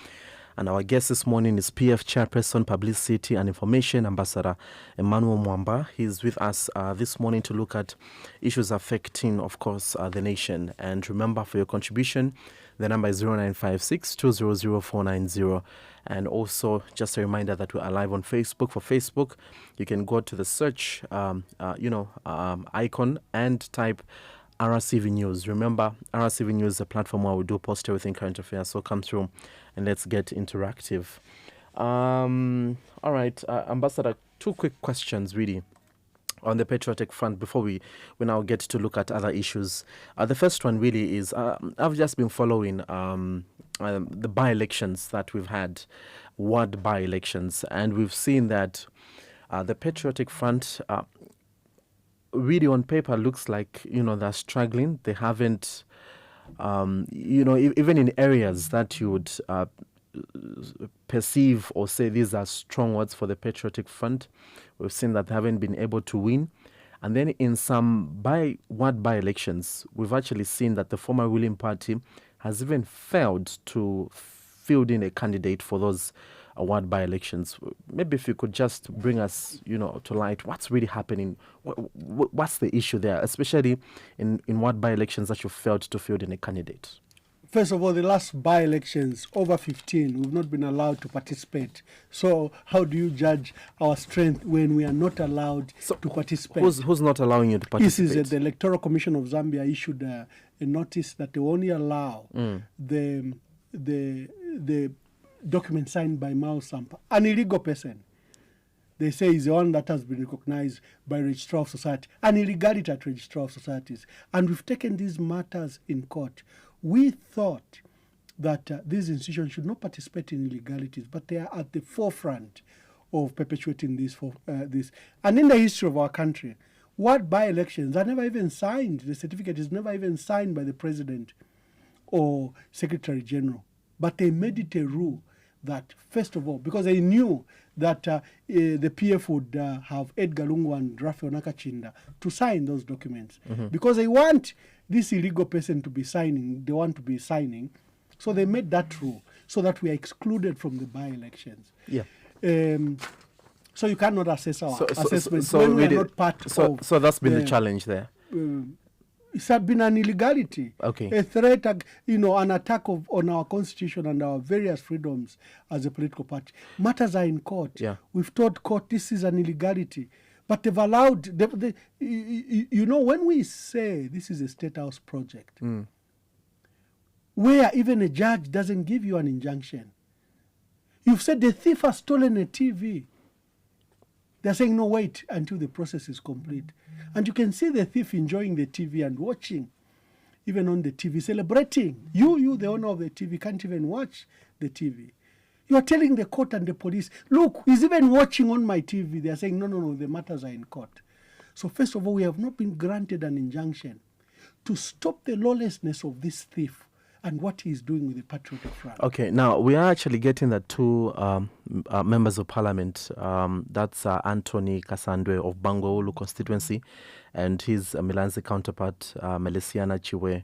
And our guest this morning is PF Chairperson, Publicity and Information, Ambassador Emmanuel Mwamba. He's with us this morning to look at issues affecting, of course, the nation. And remember, for your contribution, the number is 0956 200 490. And also, just a reminder that we are live on Facebook. For Facebook, you can go to the search, icon and type RCV News. Remember, RCV News is a platform where we do post everything current affairs. So come through and let's get interactive. All right, Ambassador, two quick questions really on the Patriotic Front before we now get to look at other issues. The first one really is, I've just been following the by-elections that we've had, ward by-elections, and we've seen that the Patriotic Front really on paper looks like, they're struggling. They haven't, even in areas that you would perceive or say these are strong words for the Patriotic Front, we've seen that they haven't been able to win. And then in some ward by-elections, we've actually seen that the former ruling party has even failed to field in a candidate for those ward by-elections. Maybe if you could just bring us, to light what's really happening, what's the issue there, especially in ward by-elections that you failed to field in a candidate. First of all, the last by-elections, over 15, we've not been allowed to participate. So how do you judge our strength when we are not allowed to participate? Who's not allowing you to participate? This is the Electoral Commission of Zambia issued a notice that they only allow the document signed by Mwamba, an illegal person. They say is the one that has been recognized by Registrar of Society, an illegality at Registrar of Societies. And we've taken these matters in court. We thought that these institutions should not participate in illegalities, but they are at the forefront of perpetuating this. And in the history of our country, ward by-elections are never even signed. The certificate is never even signed by the President or Secretary General. But they made it a rule that, first of all, because they knew that the PF would have Edgar Lungu and Raphael Nakachinda to sign those documents. Because they want this illegal person to be signing, they want to be signing. So they made that rule so that we are excluded from the by-elections. Yeah. So you cannot assess our assessment when we are not part of. So that's been the challenge there. It's been an illegality, okay, a threat, an attack on our constitution and our various freedoms as a political party. Matters are in court. Yeah. We've told court this is an illegality, but they've allowed. When we say this is a state house project, where even a judge doesn't give you an injunction, you've said the thief has stolen a TV. They're saying, no, wait until the process is complete. And you can see the thief enjoying the TV and watching, even on the TV, celebrating. You, the owner of the TV, can't even watch the TV. You are telling the court and the police, look, he's even watching on my TV. They're saying, no, the matters are in court. So first of all, we have not been granted an injunction to stop the lawlessness of this thief and what he's doing with the Patriotic Front. Okay, now we are actually getting the two members of parliament. That's Anthony Kasandwe of Bangweulu constituency and his Milanzi counterpart, Melesiana Chiwe,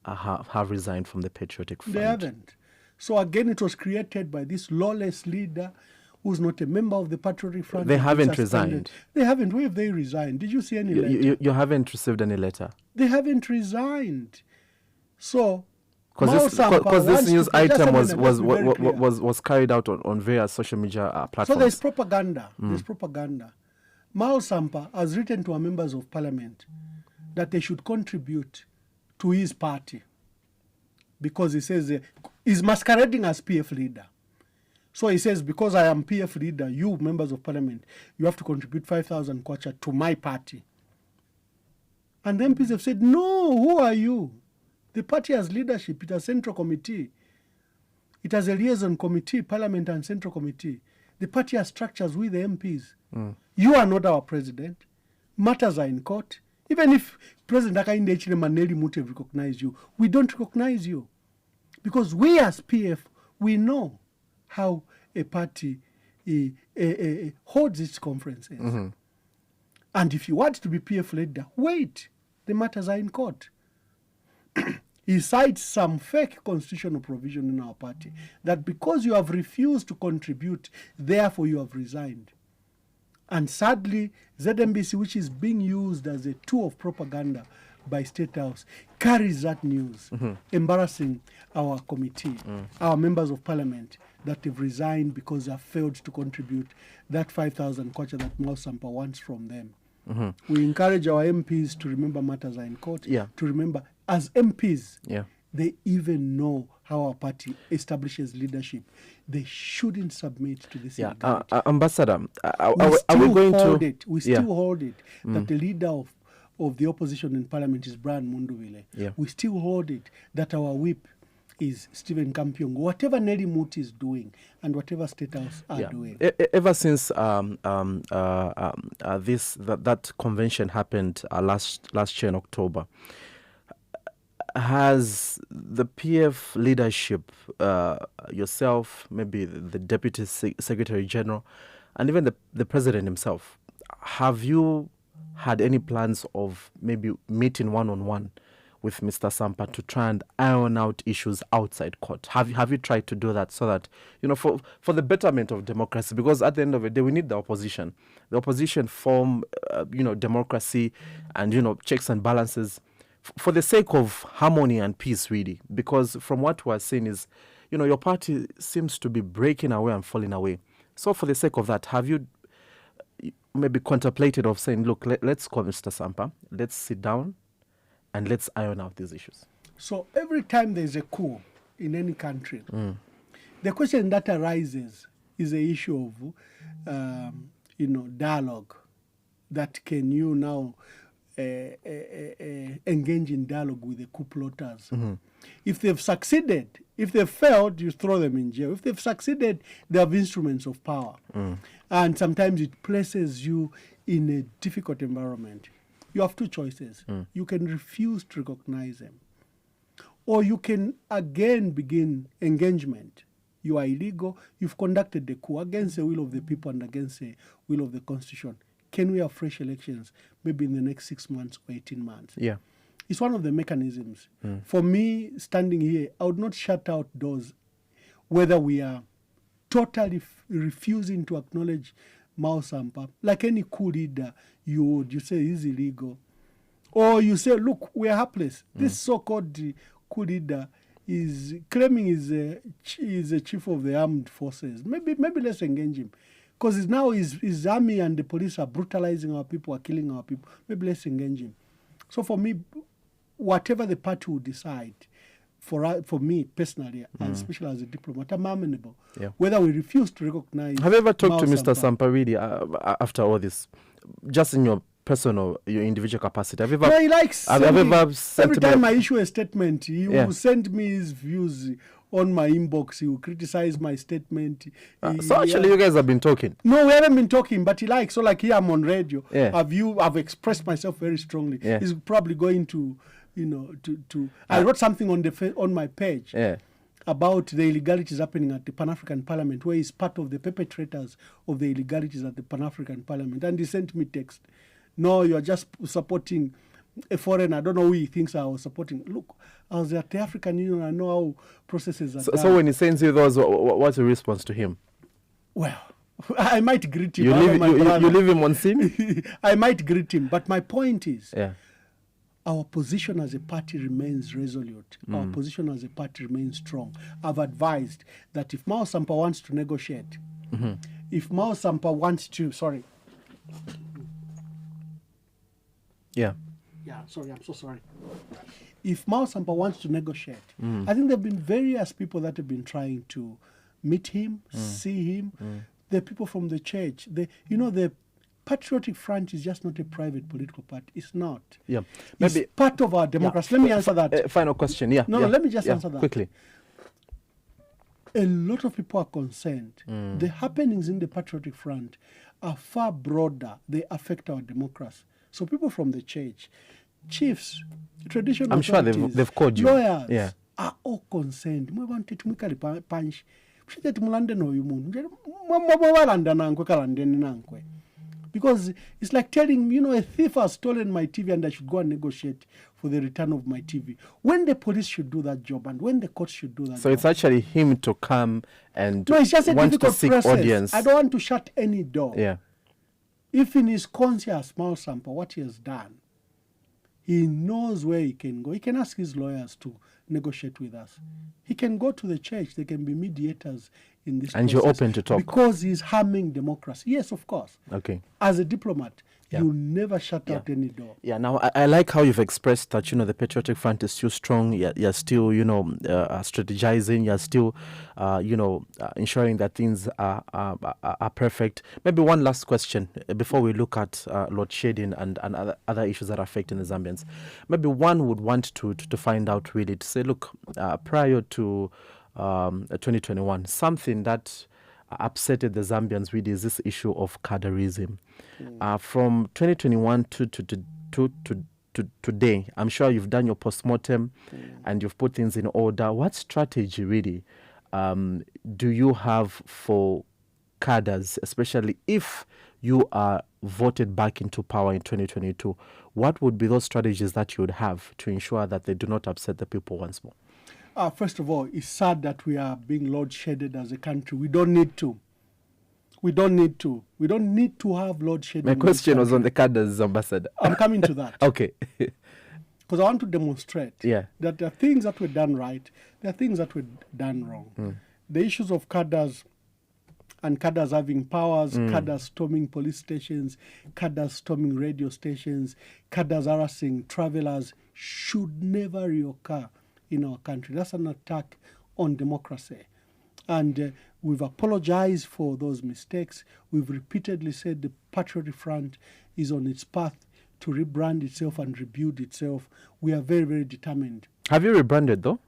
have resigned from the Patriotic Front. They haven't. So again, it was created by this lawless leader who's not a member of the Patriotic Front. They haven't resigned. They haven't. Where have they resigned? Did you see any letter? You haven't received any letter? They haven't resigned. So... Because this news item was carried out on various social media platforms. So there's propaganda. There's propaganda. Mwamba has written to our members of parliament that they should contribute to his party because he says he's masquerading as PF leader. So he says, because I am PF leader, you members of parliament, you have to contribute 5,000 kwacha to my party. And the MPs have said, no, who are you? The party has leadership. It has central committee. It has a liaison committee, parliament and central committee. The party has structures with the MPs. You are not our president. Matters are in court. Even if President Hakainde Hichilema Maneli Mutu have recognized you, we don't recognize you. Because we as PF, we know how a party holds its conferences. And if you want to be PF leader, wait. The matters are in court. He cites some fake constitutional provision in our party that because you have refused to contribute, therefore you have resigned. And sadly, ZMBC, which is being used as a tool of propaganda by State House, carries that news, embarrassing our committee, our members of parliament that have resigned because they have failed to contribute that 5,000 kwacha that Mwamba wants from them. We encourage our MPs to remember matters are in court, to remember as MPs, they even know how our party establishes leadership. They shouldn't submit to this illegality. Ambassador, are we going to... We still hold it that the leader of the opposition in parliament is Brian Munduvile. We still hold it that our whip is Stephen Kampiong. Whatever Nelly Muti is doing and whatever State House are doing. Ever since that convention happened last year in October, has the PF leadership, yourself, maybe the Deputy Secretary General, and even the President himself, have you had any plans of maybe meeting one-on-one with Mr. Sampa to try and iron out issues outside court? Have you tried to do that so that, for the betterment of democracy? Because at the end of the day, we need the opposition. The opposition form, democracy and, checks and balances for the sake of harmony and peace, really. Because from what we're seeing is, your party seems to be breaking away and falling away. So for the sake of that, have you maybe contemplated of saying, look, let's call Mr. Sampa, let's sit down, and let's iron out these issues? So every time there's a coup in any country, the question that arises is the issue of, dialogue. That can you now engage in dialogue with the coup plotters? If they've succeeded, if they've failed, you throw them in jail. If they've succeeded, they have instruments of power. And sometimes it places you in a difficult environment. You have two choices. You can refuse to recognize them, or you can again begin engagement. You are illegal. You've conducted the coup against the will of the people and against the will of the Constitution. Can we have fresh elections maybe in the next 6 months or 18 months? It's one of the mechanisms. For me, standing here, I would not shut out doors, whether we are totally refusing to acknowledge Mao Sampa. Like any coup leader, you say he's illegal. Or you say, look, we are helpless. This so-called coup leader is claiming he's a chief of the armed forces. Maybe let's engage him. Because now his army and the police are brutalizing our people, are killing our people. Maybe let's engage him. So for me, whatever the party will decide, for me personally, and especially as a diplomat, I'm amenable. Whether we refuse to recognize... Have you ever talked to Mr. Sampa really after all this? Just in your personal, your individual capacity? Have you ever, he likes every time I issue a statement, he will send me his views on my inbox. He will criticize my statement. So actually you guys have been talking? No, we haven't been talking, but he likes. So like here I'm on radio. I've expressed myself very strongly. He's probably going to... I wrote something on my page about the illegalities happening at the Pan-African Parliament, where he's part of the perpetrators of the illegalities at the Pan-African Parliament. And he sent me text. No, you are just supporting a foreigner. I don't know who he thinks I was supporting. Look, I was at the African Union. I know how processes are done. So when he sends you those, what's your response to him? Well, I might greet him. You leave him on scene? I might greet him. But my point is, our position as a party remains resolute. Our position as a party remains strong. I've advised that if Mao Sampa wants to negotiate, if Mao Sampa wants to, sorry, I'm so sorry. If Mao Sampa wants to negotiate, I think there have been various people that have been trying to meet him, see him. The people from the church, the Patriotic Front is just not a private political party. It's not. Maybe it's part of our democracy. Let me answer that. Final question. No, let me just answer that. Quickly. A lot of people are concerned. The happenings in the Patriotic Front are far broader. They affect our democracy. So people from the church, chiefs, traditional I'm sure they've called you. Lawyers are all concerned. Because it's like telling, a thief has stolen my TV and I should go and negotiate for the return of my TV. When the police should do that job and when the courts should do that So job. it's actually him to come and No, it's just a want to difficult seek process. audience. I don't want to shut any door. Yeah. If in his conscious small sample, what he has done, he knows where he can go. He can ask his lawyers to negotiate with us. He can go to the church. They can be mediators in this And process. you're open to talk? Because he's harming democracy. Yes, of course. Okay. As a diplomat, Yeah. you never shut out any door. Yeah, now I like how you've expressed that, the Patriotic Front is still strong. You're still, strategizing. You're still, ensuring that things are perfect. Maybe one last question before we look at load shedding and other issues that are affecting the Zambians. Maybe one would want to find out really, to say, look, prior to 2021, something that upsetted the Zambians really is this issue of cadreism. From 2021 to today, I'm sure you've done your postmortem and you've put things in order. What strategy really do you have for cadres, especially if you are voted back into power in 2022? What would be those strategies that you would have to ensure that they do not upset the people once more? First of all, it's sad that we are being load-shedded as a country. We don't need to. We don't need to. We don't need to have load-shedding. My question was on the cadres, Ambassador. I'm coming to that. Okay. Because I want to demonstrate that there are things that were done right, there are things that were done wrong. The issues of cadres and cadres having powers, cadres storming police stations, cadres storming radio stations, cadres harassing travelers should never reoccur in our country. That's an attack on democracy. And we've apologized for those mistakes. We've repeatedly said the Patriotic Front is on its path to rebrand itself and rebuild itself. We are very, very determined. Have you rebranded though?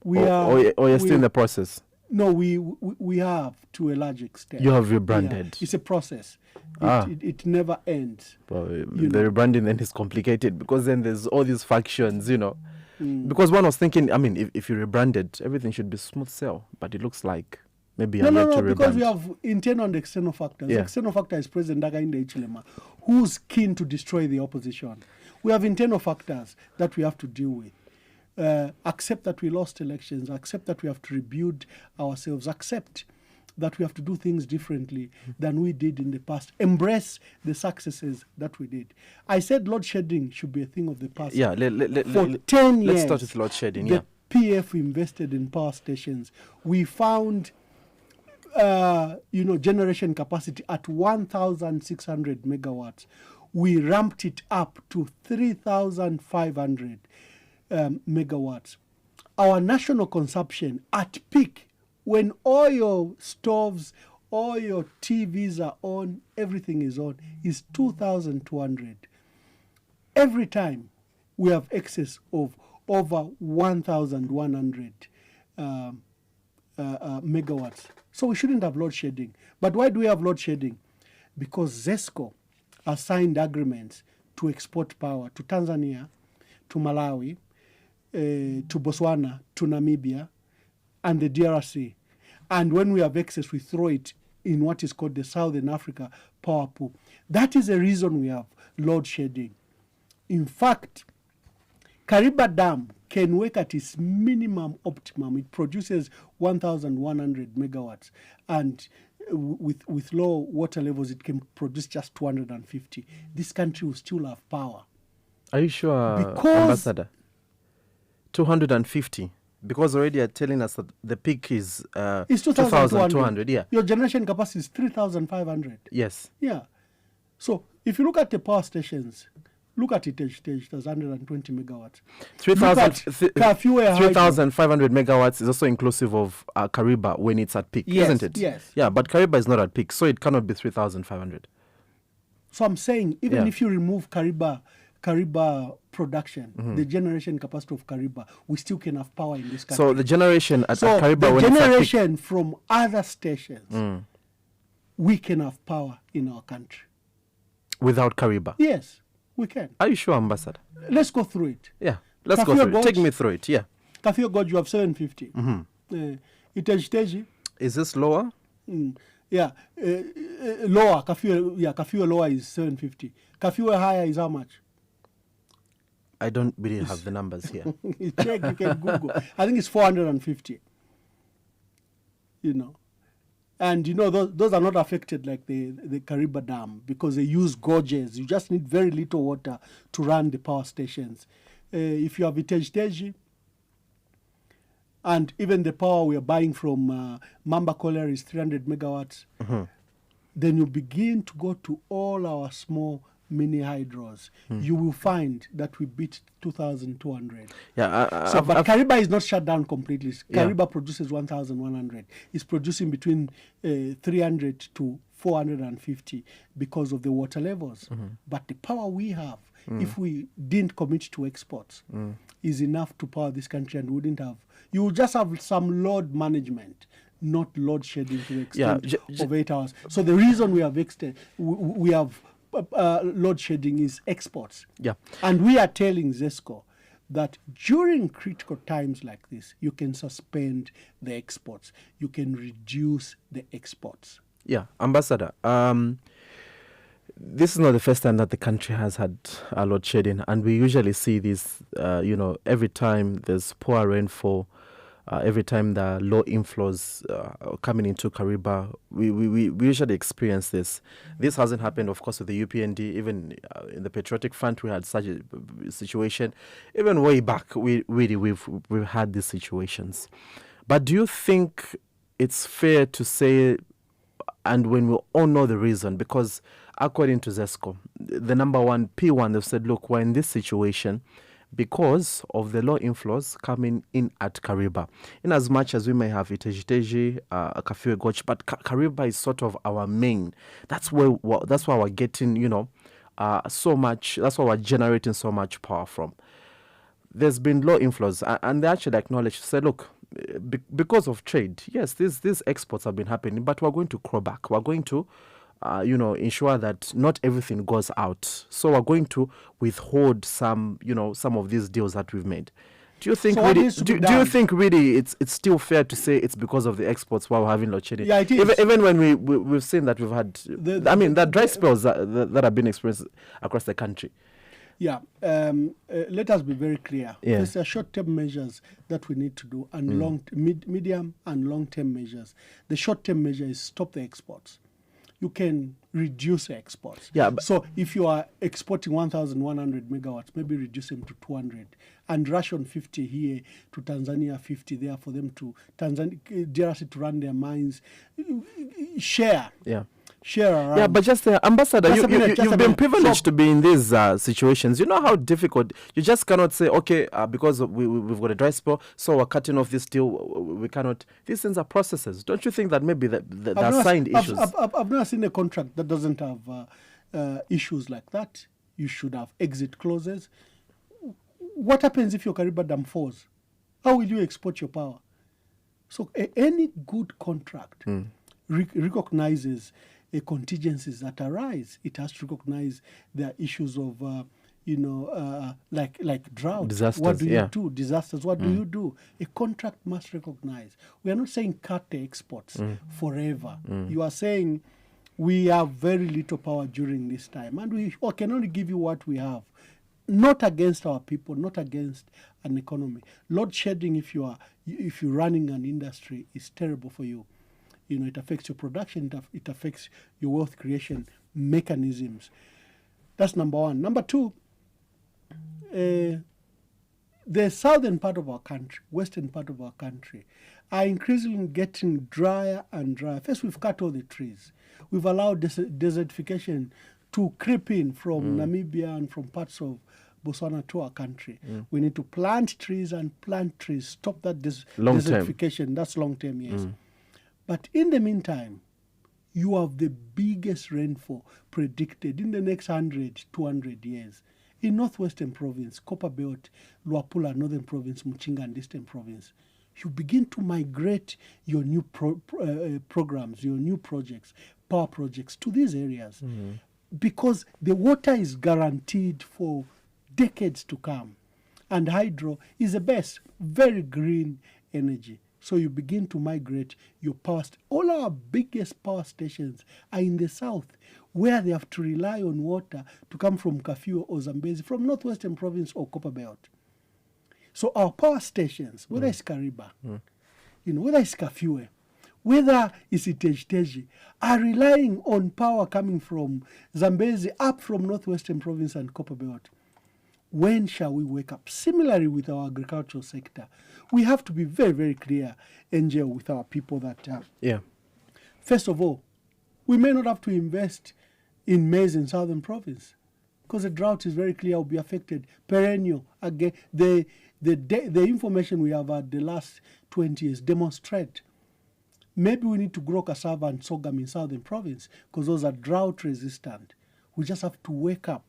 Or you're still in the process? No, we have to a large extent. You have rebranded. Yeah, it's a process. It never ends. Well, the rebranding then is complicated because then there's all these factions, Because one was thinking, I mean, if you rebranded, everything should be smooth sail, but it looks like maybe you're yet to rebrand. Because we have internal and external factors. The external factor is President Hakainde Hichilema, who's keen to destroy the opposition. We have internal factors that we have to deal with. Accept that we lost elections, accept that we have to rebuild ourselves, accept that we have to do things differently than we did in the past. Embrace the successes that we did. I said load shedding should be a thing of the past. Yeah, for 10 years. Let's start with load shedding. The PF invested in power stations. We found, generation capacity at 1,600 megawatts. We ramped it up to 3,500 megawatts. Our national consumption at peak, when all your stoves, all your TVs are on, everything is on, is 2,200. Every time we have excess of over 1,100 megawatts. So we shouldn't have load shedding. But why do we have load shedding? Because ZESCO has signed agreements to export power to Tanzania, to Malawi, to Botswana, to Namibia, and the DRC. And when we have excess, we throw it in what is called the Southern Africa power pool. That is the reason we have load shedding. In fact, Kariba Dam can work at its minimum optimum. It produces 1,100 megawatts. And with low water levels, it can produce just 250. This country will still have power. Are you sure, because Ambassador? 250? Because already you're telling us that the peak is 2,200. Yeah. Your generation capacity is 3,500. Yes. Yeah. So if you look at the power stations, look at it, there's 120 megawatts. 3,500 megawatts is also inclusive of Kariba when it's at peak, yes, isn't it? Yes. Yeah, but Kariba is not at peak, so it cannot be 3,500. So I'm saying, even if you remove Kariba production, the generation capacity of Kariba, we still can have power in this country. So the generation at Kariba, the when generation from other stations, we can have power in our country. Without Kariba? Yes, we can. Are you sure, Ambassador? Let's go through it. Yeah, let's go through it. Take me through it, yeah. Kafio Gorge, you have 750. Iteji. Is this lower? Yeah. Lower, Kafue lower is 750. Kafue higher is how much? I don't really have the numbers here. Check, you can Google. I think it's 450. And those are not affected like the Kariba Dam because they use gorges. You just need very little water to run the power stations. If you have Iteji, and even the power we are buying from Mwamba Colliery is 300 megawatts, then you begin to go to all our small mini hydros. You will find that we beat 2,200. Yeah, but Kariba is not shut down completely. Kariba produces 1,100. It's producing between 300 to 450 because of the water levels. But the power we have, if we didn't commit to exports, is enough to power this country, and wouldn't have. You will just have some load management, not load shedding to the extent of 8 hours. So the reason we have load shedding is exports. Yeah. And we are telling ZESCO that during critical times like this, you can suspend the exports. You can reduce the exports. Yeah, Ambassador, this is not the first time that the country has had a load shedding, and we usually see this, every time there's poor rainfall, every time there are low inflows coming into Kariba, we usually experience this. This hasn't happened, of course, with the UPND. Even in the Patriotic Front, we had such a situation. Even way back, we've had these situations. But do you think it's fair to say, and when we all know the reason, because according to ZESCO, the number one, P1, they've said, look, we're in this situation because of the low inflows coming in at Kariba. In as much as we may have Iteji, Kafue Goch, but Kariba is sort of our main. That's why we're getting, so much, that's why we're generating so much power from. There's been low inflows, and they actually acknowledged, said, look, because of trade, yes, these exports have been happening, but we're going to claw back. We're going to ensure that not everything goes out. So we're going to withhold some of these deals that we've made. Do you think do you think really it's still fair to say it's because of the exports while we're having load shedding? Yeah, it is. Even when we've seen that we've had, the dry spells that have been experienced across the country. Yeah, let us be very clear. Yeah. There's short-term measures that we need to do, and medium and long-term measures. The short-term measure is stop the exports. You can reduce exports. Yeah, so if you are exporting 1,100 megawatts, maybe reduce them to 200 and ration 50 here to Tanzania, 50 there for them to DRC to run their mines. Share. Yeah. Share around. Yeah, but just Ambassador, you've been privileged to be in these situations. You know how difficult. You just cannot say, okay, because we've got a dry spell, so we're cutting off this deal. We cannot. These things are processes. Don't you think that maybe there are signed issues? I've never seen a contract that doesn't have issues like that. You should have exit clauses. What happens if your Kariba Dam falls? How will you export your power? So any good contract recognizes contingencies that arise. It has to recognize there are issues of, like drought. Disasters. What do you do? Disasters. What do you do? A contract must recognize. We are not saying cut the exports forever. You are saying we have very little power during this time, and we can only give you what we have. Not against our people, not against an economy. Load shedding, if you're running an industry, is terrible for you. It affects your production, it affects your wealth creation mechanisms. That's number one. Number two, the southern part of our country, western part of our country, are increasingly getting drier and drier. First, we've cut all the trees. We've allowed desertification to creep in from Namibia and from parts of Botswana to our country. We need to plant trees, stop that desertification. That's long-term, yes. But in the meantime, you have the biggest rainfall predicted in the next 100, 200 years. In Northwestern Province, Copperbelt, Luapula, Northern Province, Muchinga, and Eastern Province, you begin to migrate your new programs, your new projects, power projects to these areas. Because the water is guaranteed for decades to come. And hydro is the best, very green energy. So you begin to migrate your power. All our biggest power stations are in the south, where they have to rely on water to come from Kafue or Zambezi, from Northwestern Province or Copperbelt. So our power stations, whether it's Kariba, whether it's Kafue, whether it's Iteji, are relying on power coming from Zambezi up from Northwestern Province and Copperbelt. When shall we wake up? Similarly with our agricultural sector, we have to be very, very clear, Angel, with our people that, first of all, we may not have to invest in maize in Southern Province because the drought is very clear, will be affected, perennial. Again, the information we have had the last 20 years demonstrate maybe we need to grow cassava and sorghum in Southern Province because those are drought resistant. We just have to wake up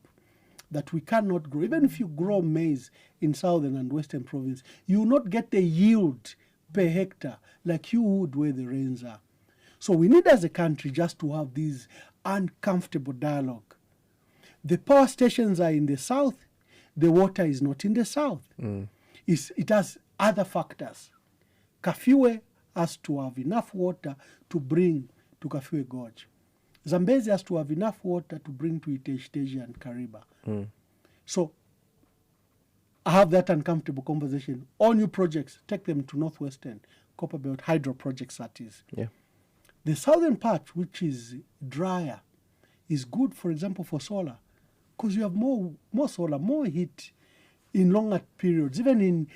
that we cannot grow. Even if you grow maize in Southern and Western Province, you will not get the yield per hectare like you would where the rains are. So we need as a country just to have this uncomfortable dialogue. The power stations are in the south, the water is not in the south. It has other factors. Kafue has to have enough water to bring to Kafue Gorge. Zambezi has to have enough water to bring to Iteji and Kariba. So I have that uncomfortable conversation. All new projects, take them to Northwestern, Copperbelt, hydro projects that is. Yeah. The southern part, which is drier, is good, for example, for solar, because you have more solar, more heat in longer periods. Even in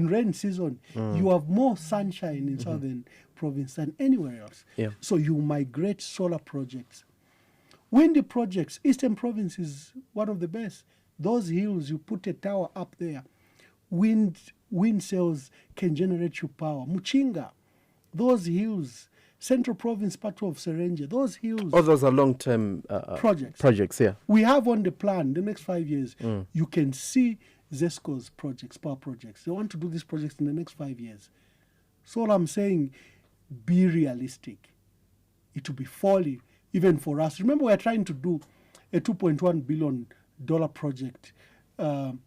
rain season, you have more sunshine in Southern Province than anywhere else. Yeah. So you migrate solar projects. Windy projects, Eastern Province is one of the best. Those hills, you put a tower up there. Wind cells can generate you power. Muchinga, those hills, Central Province, part of Serenge, those hills. All those are long-term projects, yeah. We have on the plan, the next 5 years, you can see ZESCO's projects, power projects. They want to do these projects in the next 5 years. So all I'm saying, be realistic. It will be folly, even for us. Remember, we're trying to do a $2.1 billion project in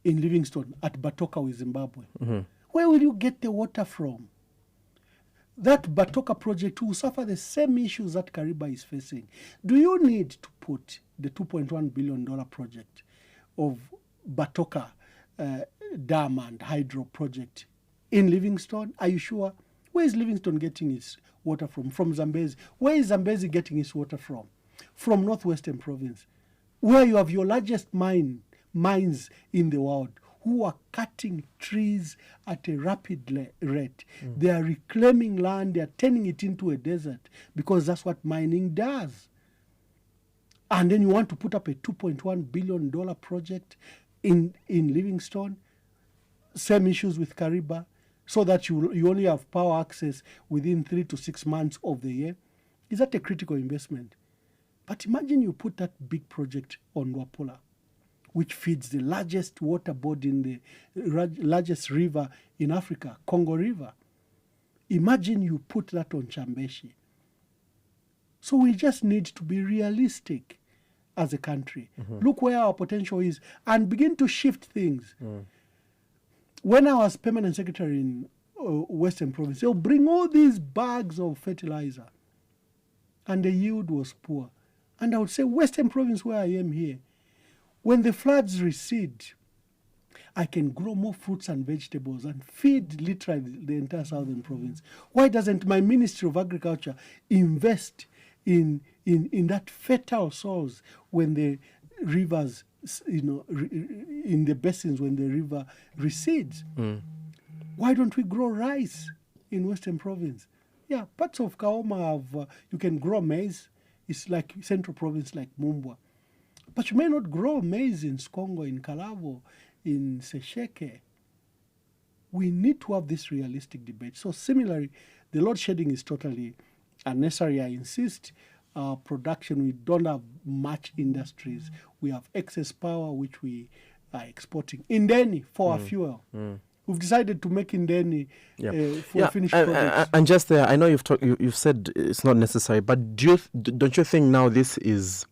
Livingstone at Batoka, Zimbabwe. Where will you get the water from? That Batoka project will suffer the same issues that Kariba is facing. Do you need to put the $2.1 billion project of Batoka dam and hydro project in Livingstone? Are you sure? Where is Livingstone getting its water from? From Zambezi. Where is Zambezi getting its water from? From Northwestern Province, where you have your largest mines in the world, who are cutting trees at a rapid rate. They are reclaiming land, they are turning it into a desert because that's what mining does. And then you want to put up a $2.1 billion project in Livingstone, same issues with Kariba, so that you only have power access within 3 to 6 months of the year. Is that a critical investment? But imagine you put that big project on Wapula, which feeds the largest water body in the largest river in Africa, Congo River. Imagine you put that on Chambeshi. So we just need to be realistic as a country. Look where our potential is and begin to shift things. When I was permanent secretary in Western Province, they'll bring all these bags of fertilizer and the yield was poor. And I would say, Western Province, where I am here, when the floods recede, I can grow more fruits and vegetables and feed literally the entire Southern Province. Why doesn't my Ministry of Agriculture invest in that fertile soils when the rivers, in the basins when the river recedes? Why don't we grow rice in Western Province? Yeah, parts of Kaoma have, you can grow maize. It's like Central Province, like Mwamba. But you may not grow maize in Skongo, in Kalavo, in Sesheke. We need to have this realistic debate. So similarly, the load shedding is totally unnecessary. I insist, production, we don't have much industries. We have excess power, which we are exporting. Indeni for our fuel. We've decided to make Indeni for finished products. And just there, I know you've said it's not necessary, but don't you think now this is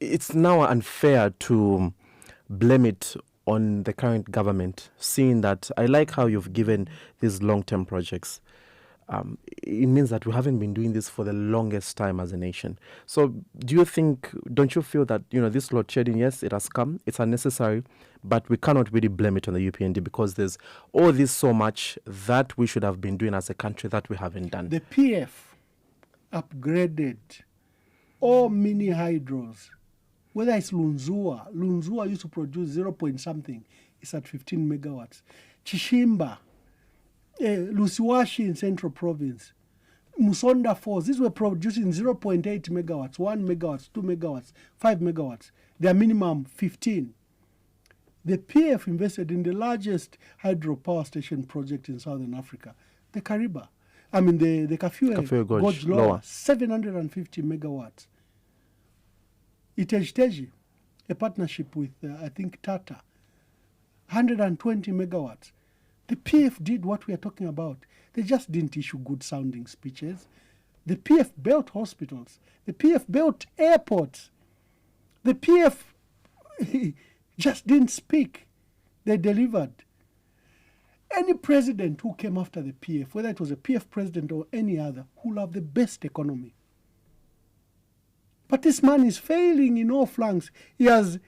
it's now unfair to blame it on the current government, seeing that I like how you've given these long-term projects. It means that we haven't been doing this for the longest time as a nation. So don't you feel that, this load shedding, yes, it has come, it's unnecessary, but we cannot really blame it on the UPND because there's all this so much that we should have been doing as a country that we haven't done. The PF upgraded all mini hydros, whether it's Lunzua used to produce 0 point something, it's at 15 megawatts. Chishimba, Lusiwashi in Central Province, Musonda Falls, these were producing 0.8 megawatts, 1 megawatts, 2 megawatts, 5 megawatts. Their minimum 15. The PF invested in the largest hydropower station project in Southern Africa, the Kariba. The Kafue Gorge Lower, 750 megawatts. Itejteji, a partnership with, Tata, 120 megawatts. The PF did what we are talking about. They just didn't issue good-sounding speeches. The PF built hospitals. The PF built airports. The PF just didn't speak. They delivered. Any president who came after the PF, whether it was a PF president or any other, who will have the best economy. But this man is failing in all flanks. He has...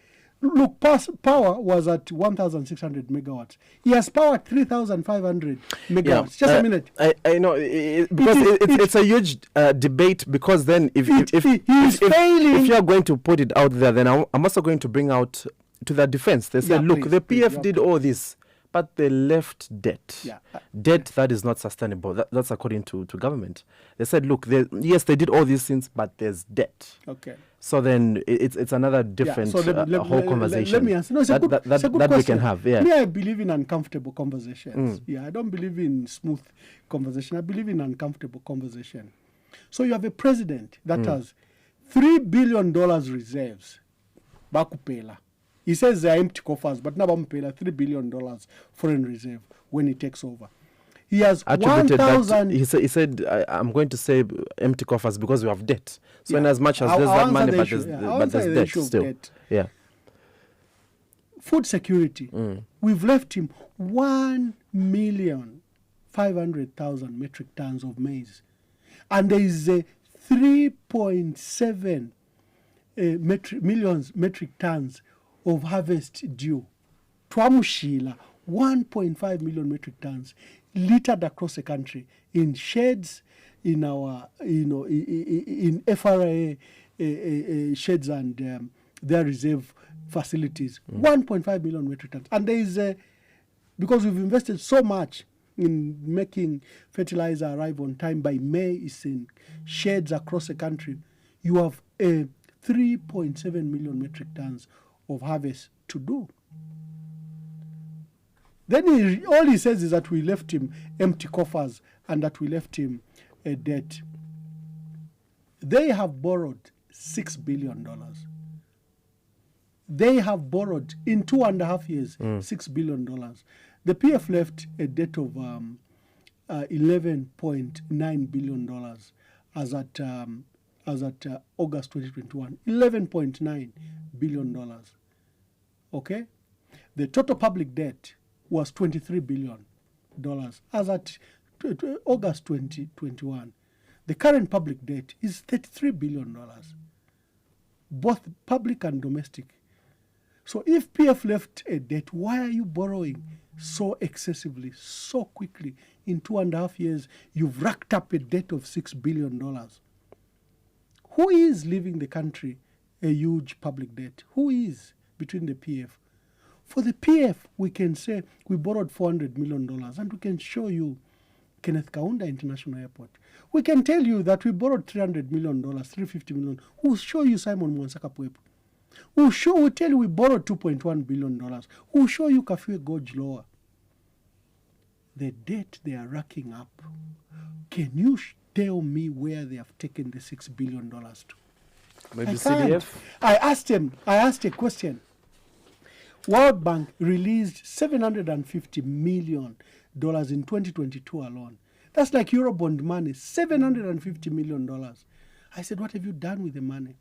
Look, power was at 1,600 megawatts. He has power at 3,500 megawatts. Yeah, Just a minute. I know, it's a huge debate because then if you are going to put it out there, then I'm also going to bring out to their defense. They said, the PF did all this, but they left debt. Yeah. Debt that is not sustainable. That's according to government. They said, yes, they did all these things, but there's debt. Okay. So then it's another different whole conversation. Let me answer. No, it's a good question. We can have. Yeah. Me, I believe in uncomfortable conversations. Yeah, I don't believe in smooth conversation. I believe in uncomfortable conversation. So you have a president that has $3 billion reserves. Bakupela. He says they're empty coffers, but now Bampela $3 billion foreign reserve when he takes over. He has 1,000. He said, I'm going to say empty coffers because we have debt. So in as much as there's that money, but there's debt still. Debt. Yeah. Food security. We've left him 1,500,000 metric tons of maize. And there is a 3.7 million metric tons of harvest due. Twamushila, 1.5 million metric tons littered across the country in sheds, in our, in FRA sheds and their reserve facilities. 1.5 million metric tons. And there is because we've invested so much in making fertilizer arrive on time, by May it's in sheds across the country. You have 3.7 million metric tons of harvest to do. Then all he says is that we left him empty coffers and that we left him a debt. They have borrowed $6 billion. They have borrowed in 2.5 years $6 billion. The PF left a debt of $11.9 billion as at August 2021. $11.9 billion. Okay? The total public debt was $23 billion as at August 2021. The current public debt is $33 billion, both public and domestic. So if PF left a debt, why are you borrowing so excessively, so quickly? In 2.5 years, you've racked up a debt of $6 billion. Who is leaving the country a huge public debt? Who is between the PF? For the PF, we can say we borrowed $400 million, and we can show you Kenneth Kaunda International Airport. We can tell you that we borrowed $300 million, $350 million. We'll show you Simon Mwansaka Pwepo. We'll tell you we borrowed $2.1 billion. We'll show you Kafue Gorge Lower. The debt they are racking up, can you tell me where they have taken the $6 billion to? Maybe CDF? I asked a question. World Bank released $750 million in 2022 alone. That's like Eurobond money, $750 million. I said, what have you done with the money?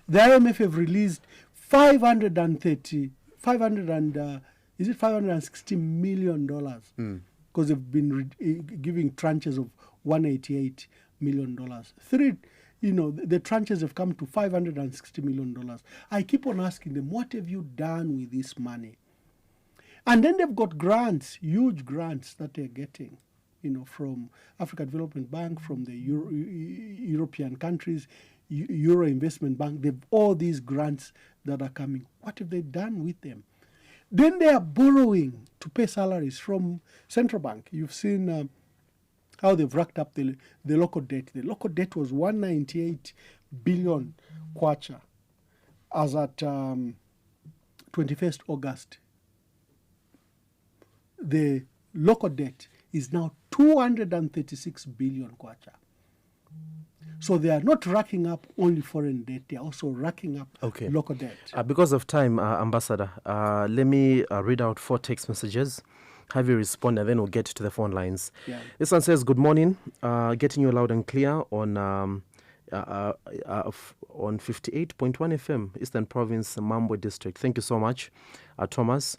The IMF have released $530 $560 million? Because they've been giving tranches of $188 million. The tranches have come to $560 million. I keep on asking them, what have you done with this money? And then they've got grants, huge grants that they're getting, from African Development Bank, from the European countries, Euro Investment Bank. They've all these grants that are coming. What have they done with them? Then they are borrowing to pay salaries from central bank. You've seen how they've racked up the local debt. The local debt was 198 billion kwacha as at 21st August. The local debt is now 236 billion kwacha. So they are not racking up only foreign debt, they are also racking up local debt. Because of time, Ambassador, let me read out 4 text messages. Have you respond, and then we'll get to the phone lines. Yeah. This one says, good morning, getting you loud and clear on 58.1 FM, Eastern Province, Mwamba District. Thank you so much, Thomas.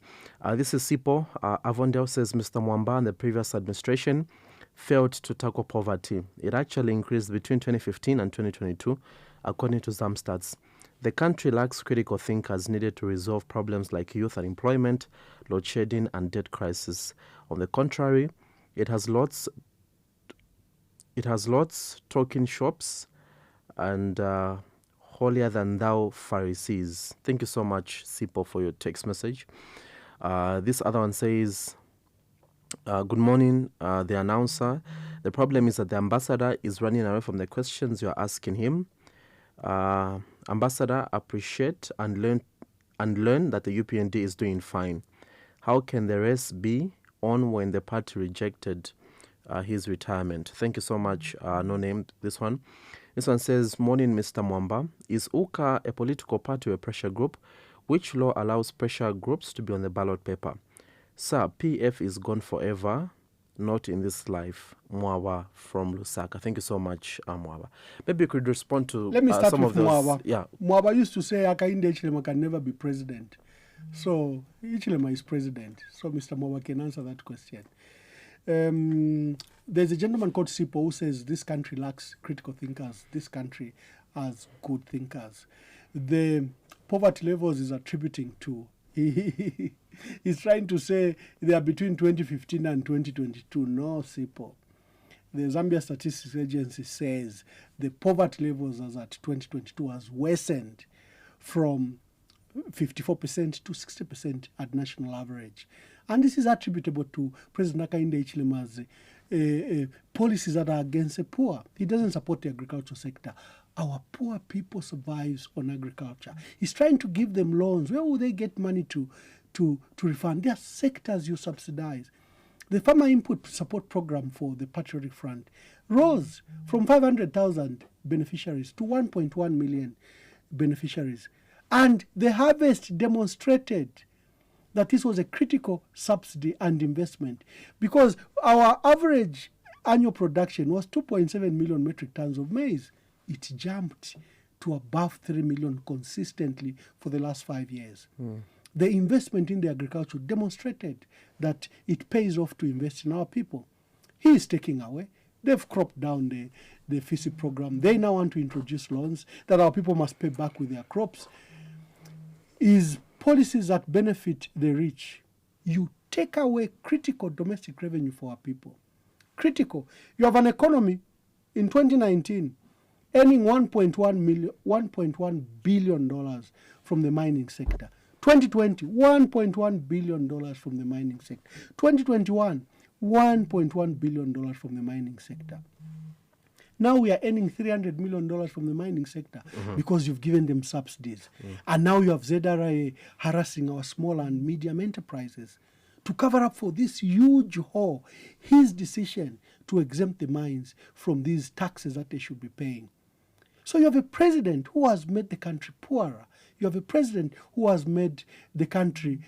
This is Sipo. Avondale says, Mr. Mwamba and the previous administration failed to tackle poverty. It actually increased between 2015 and 2022, according to some stats. The country lacks critical thinkers needed to resolve problems like youth unemployment, load shedding, and debt crisis. On the contrary, it has lots talking shops and holier than thou Pharisees. Thank you so much, Sipo, for your text message. This other one says, good morning, the announcer. The problem is that the ambassador is running away from the questions you're asking him. Ambassador, appreciate and learn that the UPND is doing fine. How can the rest be on when the party rejected his retirement? Thank you so much. No name, this one. This one says, morning, Mr. Mwamba. Is UKA a political party or a pressure group? Which law allows pressure groups to be on the ballot paper? Sir, PF is gone forever, not in this life. Mwamba from Lusaka. Thank you so much, Mwamba. Maybe you could respond to Let me start some with of those. Mwamba. Yeah. Mwamba used to say, Akainde Ichilema can never be president. So, Ichilema is president. So, Mr. Mwamba can answer that question. There's a gentleman called Sipo who says this country lacks critical thinkers. This country has good thinkers. The poverty levels is attributing to. He's trying to say they are between 2015 and 2022. No, Sipo. The Zambia Statistics Agency says the poverty levels as at 2022 has worsened from 54% to 60% at national average. And this is attributable to President Akainde Hichilema's policies that are against the poor. He doesn't support the agricultural sector. Our poor people survive on agriculture. He's trying to give them loans. Where will they get money to refund? There are sectors you subsidize. The Farmer Input Support Program for the Patriotic Front rose from 500,000 beneficiaries to 1.1 million beneficiaries. And the harvest demonstrated that this was a critical subsidy and investment, because our average annual production was 2.7 million metric tons of maize. It jumped to above 3 million consistently for the last 5 years. The investment in the agriculture demonstrated that it pays off to invest in our people. He is taking away. They've cropped down the FISI program. They now want to introduce loans that our people must pay back with their crops. Is policies that benefit the rich. You take away critical domestic revenue for our people. Critical. You have an economy in 2019 earning $1.1 billion from the mining sector. 2020, $1.1 billion from the mining sector. 2021, $1.1 billion from the mining sector. Now we are earning $300 million from the mining sector because you've given them subsidies. And now you have ZRA harassing our small and medium enterprises. To cover up for this huge hole, his decision to exempt the mines from these taxes that they should be paying. So you have a president who has made the country poorer. You have a president who has made the country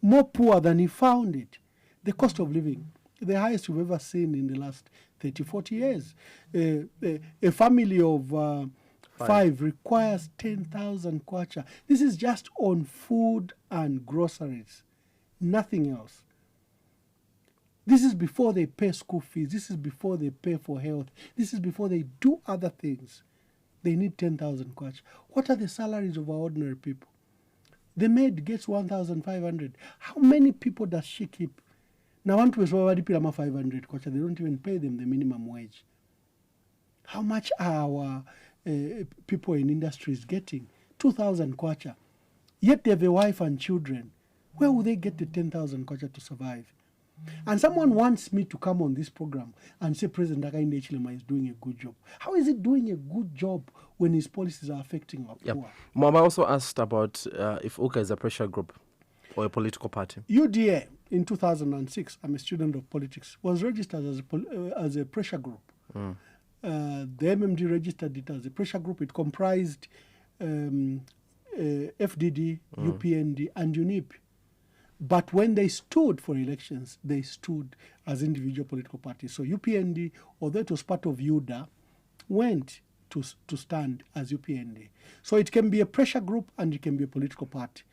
more poor than he found it. The cost of living, the highest we've ever seen in the last 30, 40 years. A family of 5 requires 10,000 kwacha. This is just on food and groceries, nothing else. This is before they pay school fees. This is before they pay for health. This is before they do other things. They need 10,000 kwacha. What are the salaries of our ordinary people? The maid gets 1,500. How many people does she keep? Now, one to 500 kwacha. They don't even pay them the minimum wage. How much are our people in industries getting? 2,000 kwacha. Yet they have a wife and children. Where will they get the 10,000 kwacha to survive? And someone wants me to come on this program and say President Hakainde Hichilema is doing a good job. How is he doing a good job when his policies are affecting our poor? Mwamba also asked about if UKA is a pressure group or a political party. UDA in 2006, I'm a student of politics, was registered as a pressure group. The MMD registered it as a pressure group. It comprised FDD, UPND, and UNIP. But when they stood for elections, they stood as individual political parties. So UPND, although it was part of UDA, went to stand as UPND. So it can be a pressure group and it can be a political party.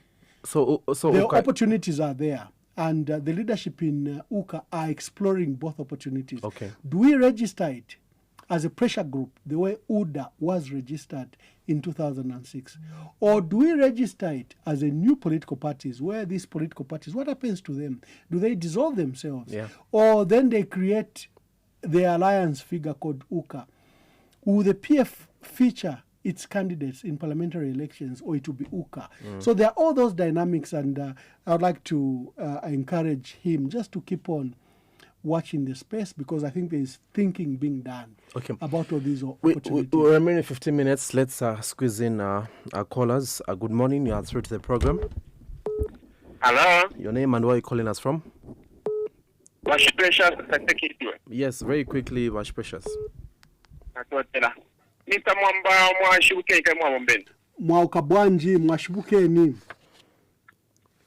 So the opportunities are there. And the leadership in UKA are exploring both opportunities. Okay. Do we register it as a pressure group the way UDA was registered in 2006? Or do we register it as a new political parties where these political parties, what happens to them? Do they dissolve themselves? Yeah. Or then they create the alliance figure called UKA? Will the PF feature its candidates in parliamentary elections, or it will be UKA? So there are all those dynamics, and I would like to encourage him just to keep on watching the space, because I think there is thinking being done about all these opportunities. We're remaining 15 minutes. Let's squeeze in our callers. Good morning. You are through to the program. Hello. Your name and where are you calling us from? Wash Precious. Yes, very quickly, Wash Precious. Mr. Mwamba mwashibuke kama mwambeni. Mwauka bwanji mwashibukeni.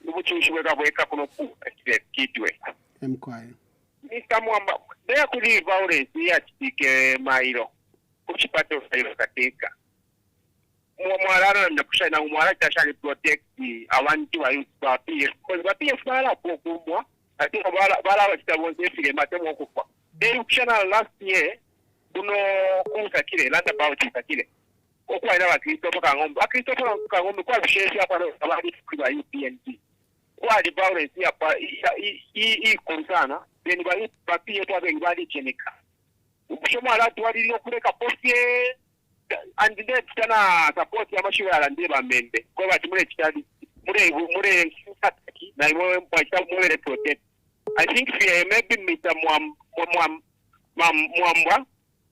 Ubuchushwe kabweka kuno ku kitwe. Mkwaye. Mr. Mwamba, there could be violence ya chike mailo. Kuchipato sailo katika. Mwala na kushana mwala tashani protect abantu wa youth ba PF. Because ba PF bala pokumwa. I think bala wachitabonze file matemo okukwa. Then kushana last year kuno kunsakile land about sakile. Okwaina wa Christopher Kangombe. Wa Christopher Kangombe kwa bishesi hapa abali kwa UPND. Kwa di violence hapa i konsana. Then ba PF wa bali chenika. Ukishoma alatu wali kuleka posti and then tana support ya mashiwa alandeba membe. Kwa bati mure chitali mure sataki na imwe mpachita mure protect. I think maybe Mr. Mwamba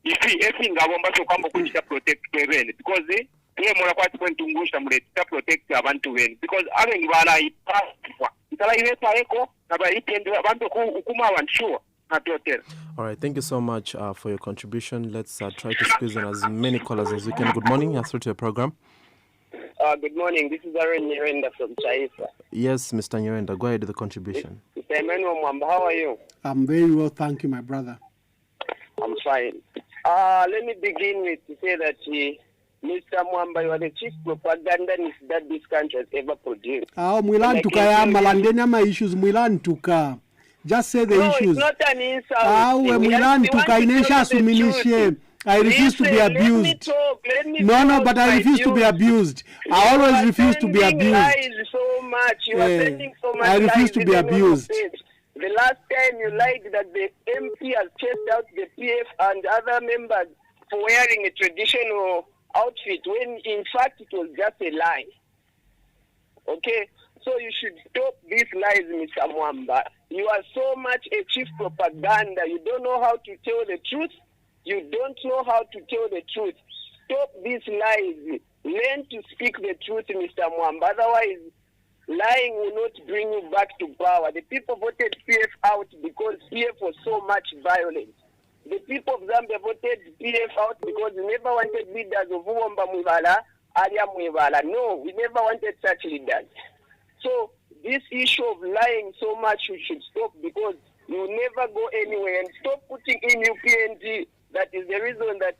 if ngabo mbaso kwamba kuchita protect kwebene because we mora kwati kwentungusha mure ta protect abantu bene because abengi bala ipaswa itala iweta eko na ba ipende abantu ukuma wansure. All right, thank you so much for your contribution. Let's try to squeeze in as many callers as we can. Good morning. You're through to your program. Good morning. This is Aaron Nyirenda from Chaifa. Yes, Mr. Nyirenda, go ahead with the contribution. Mr. Emmanuel Mwamba, how are you? I'm very well, thank you, my brother. I'm fine. Let me begin with to say that Mr. Mwamba, you are the chief propagandist that this country has ever produced. Mwilantuka ya malandeni ama issues mwilantuka. Just say the issues. It's not an insult. Mwilantuka inesha suminishe. I refuse to be abused. Let me no, but I refuse to be abused. I always refuse to be abused. So much. You are sending so much. I refuse to be abused. The last time you lied that the MP has chased out the PF and other members for wearing a traditional outfit when in fact it was just a lie. Okay? So you should stop these lies, Mr. Mwamba. You are so much a chief propaganda. You don't know how to tell the truth. You don't know how to tell the truth. Stop these lies. Learn to speak the truth, Mr. Mwamba. Otherwise, lying will not bring you back to power. The people voted PF out because PF was so much violent. The people of Zambia voted PF out because we never wanted leaders of Mwamba Mwivala, Aria Mwivala. No, we never wanted such leaders. So this issue of lying so much you should stop because you will never go anywhere. And stop putting in UPND. That is the reason that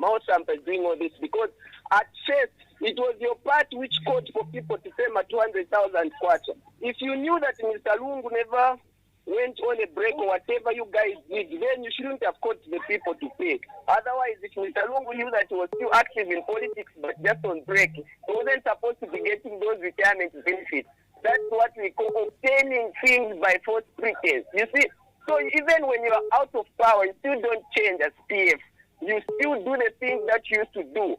Mwamba is doing all this? Because at first, it was your part which called for people to pay 200,000 kwacha. If you knew that Mr. Lungu never went on a break or whatever you guys did, then you shouldn't have called the people to pay. Otherwise, if Mr. Lungu knew that he was still active in politics but just on break, he wasn't supposed to be getting those retirement benefits. That's what we call obtaining things by false pretense. You see, so even when you are out of power, you still don't change as PF. You still do the things that you used to do.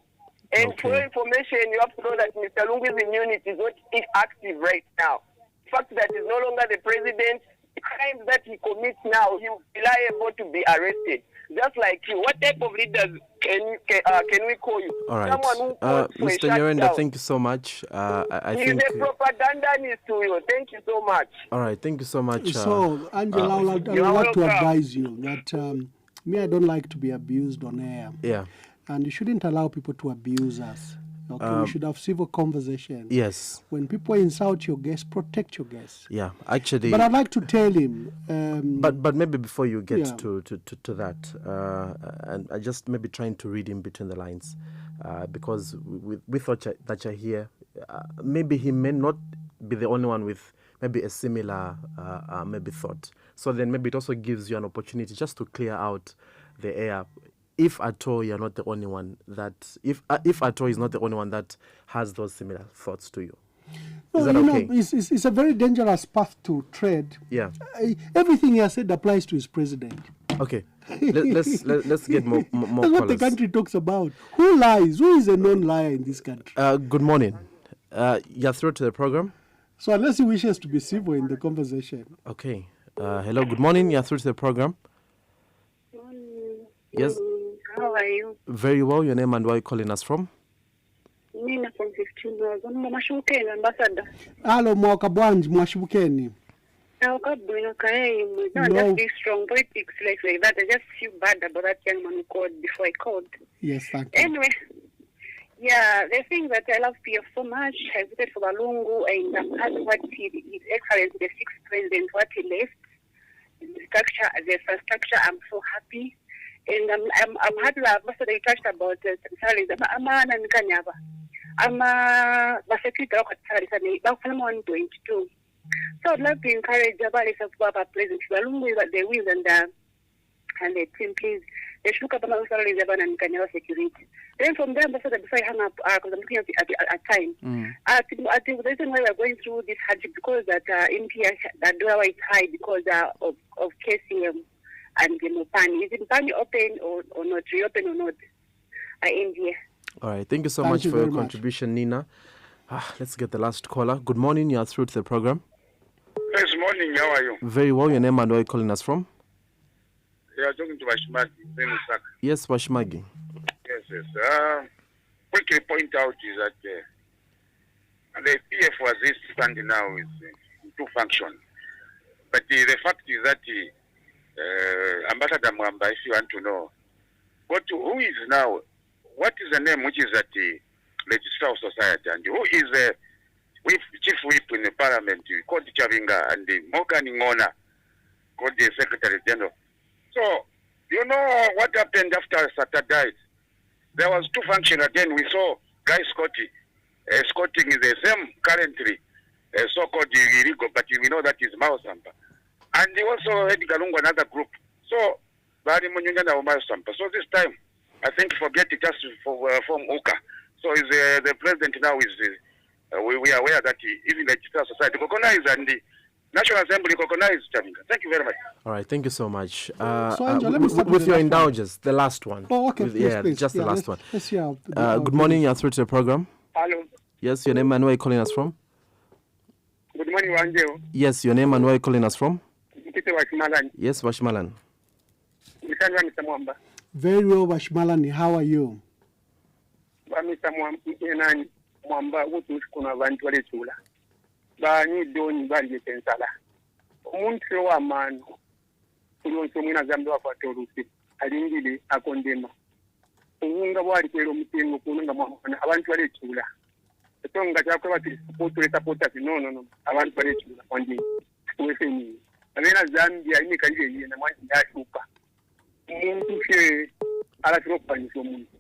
And for your information, you have to know that Mr. Lungu's immunity is not active right now. The fact that he's no longer the president, the crimes that he commits now, he will be liable to be arrested. Just like you. What type of leaders can we call you? All right. Someone who Mr. Nyarenda, thank you so much. I He's think a propagandist to you. Thank you so much. All right. Thank you so much. So, Angela, I would like to advise you that I don't like to be abused on air. Yeah. And you shouldn't allow people to abuse us. Okay, we should have civil conversation. Yes. When people insult your guests, protect your guests. Yeah, actually. But I'd like to tell him. But maybe before you get to that, and I just maybe trying to read in between the lines, because we thought that you're here. Maybe he may not be the only one with maybe a similar maybe thought. So then maybe it also gives you an opportunity just to clear out the air. If at all you're not the only one that, if at all is not the only one that has those similar thoughts to you. Is that okay? It's a very dangerous path to tread. Yeah. Everything he has said applies to his president. Okay. Let's get more That's callers. what the country talks about. Who lies? Who is a non-liar in this country? Good morning. You're through to the program. So unless he wishes to be civil in the conversation. Okay. Hello. Good morning. You're through to the program. Yes. How are you? Very well. Your name and where are you calling us from? Nina from 15 years. I'm Mwashibukeni, ambassador. Hello, Mwakabwanji, Mwashibukeni. Now, not just be strong politics like that. I just feel bad about that young man who called before I called. Yes, thank you. Anyway, yeah, the thing that I love PF so much, I voted for Balungu, and I'm happy what His Excellency, the sixth president, what he left. The infrastructure, I'm so happy. And I'm happy that Ambassador touched about salaries. I'm a secretary of salaries, about 122. So I'd like to encourage the President Balungu that they will and the team, please. They should look up about salaries and security. Then from there, Ambassador, before I hang up, because I'm looking at time, I think the reason why we're going through this hardship because that MP that dollar is high because of KCM. And the Mupani. Is it Mupani open or not? Reopen or not? I end here. All right. Thank you so much for your contribution, Nina. Let's get the last caller. Good morning. You are through to the program. Yes, morning. How are you? Very well. Your name and where are you calling us from? You are talking to Washmagi. Yes, Washmagi. Yes. Quickly point out is that the PF was this standing now is two functions. But the fact is that Ambassador Mwamba, if you want to know, who is now, what is the name which is at the Legislative Society, and who is the Chief Whip in the Parliament, called Chavinga, and the Morgan Ngona, called the Secretary General. So, you know what happened after Sata died? There was two functions again. We saw Guy Scotty escorting the same currently so-called illegal, but we know that is Mwamba. And he also had Galungu, another group. So, so this time, I think forget it just from Uka. So the president now is, we are aware that even the Legislative Society recognized and the National Assembly recognized Chavinga. Thank you very much. All right, thank you so much. So Angela, let me start with your indulgence, the last one. Oh, okay. Please. Just the last one. Let's see how good morning, you're through to the program. Hello. Yes, your name and where are you calling us from? Good morning, Wangeo. Yes, your name and where are you calling us from? Washmalan. Yes, Washmalan. Mr. Mwamba. Very well, Washmalani. How are you? Mr. Mwamba, what is kuna vantu wale chula. Ba ni doni bali pensala. Umuntu wa manu. Kulonso mwina zambo wa torusi. Alingili akondema. Unga bwali kwero mutengo kunga mwana abantu wale chula. Tonga chakwe bati support no. Abantu wale chula kwandi. Wefeni. Amena Zambia imekanje yena mwana yashuka. Umuntu she ala tropa ni so muntu.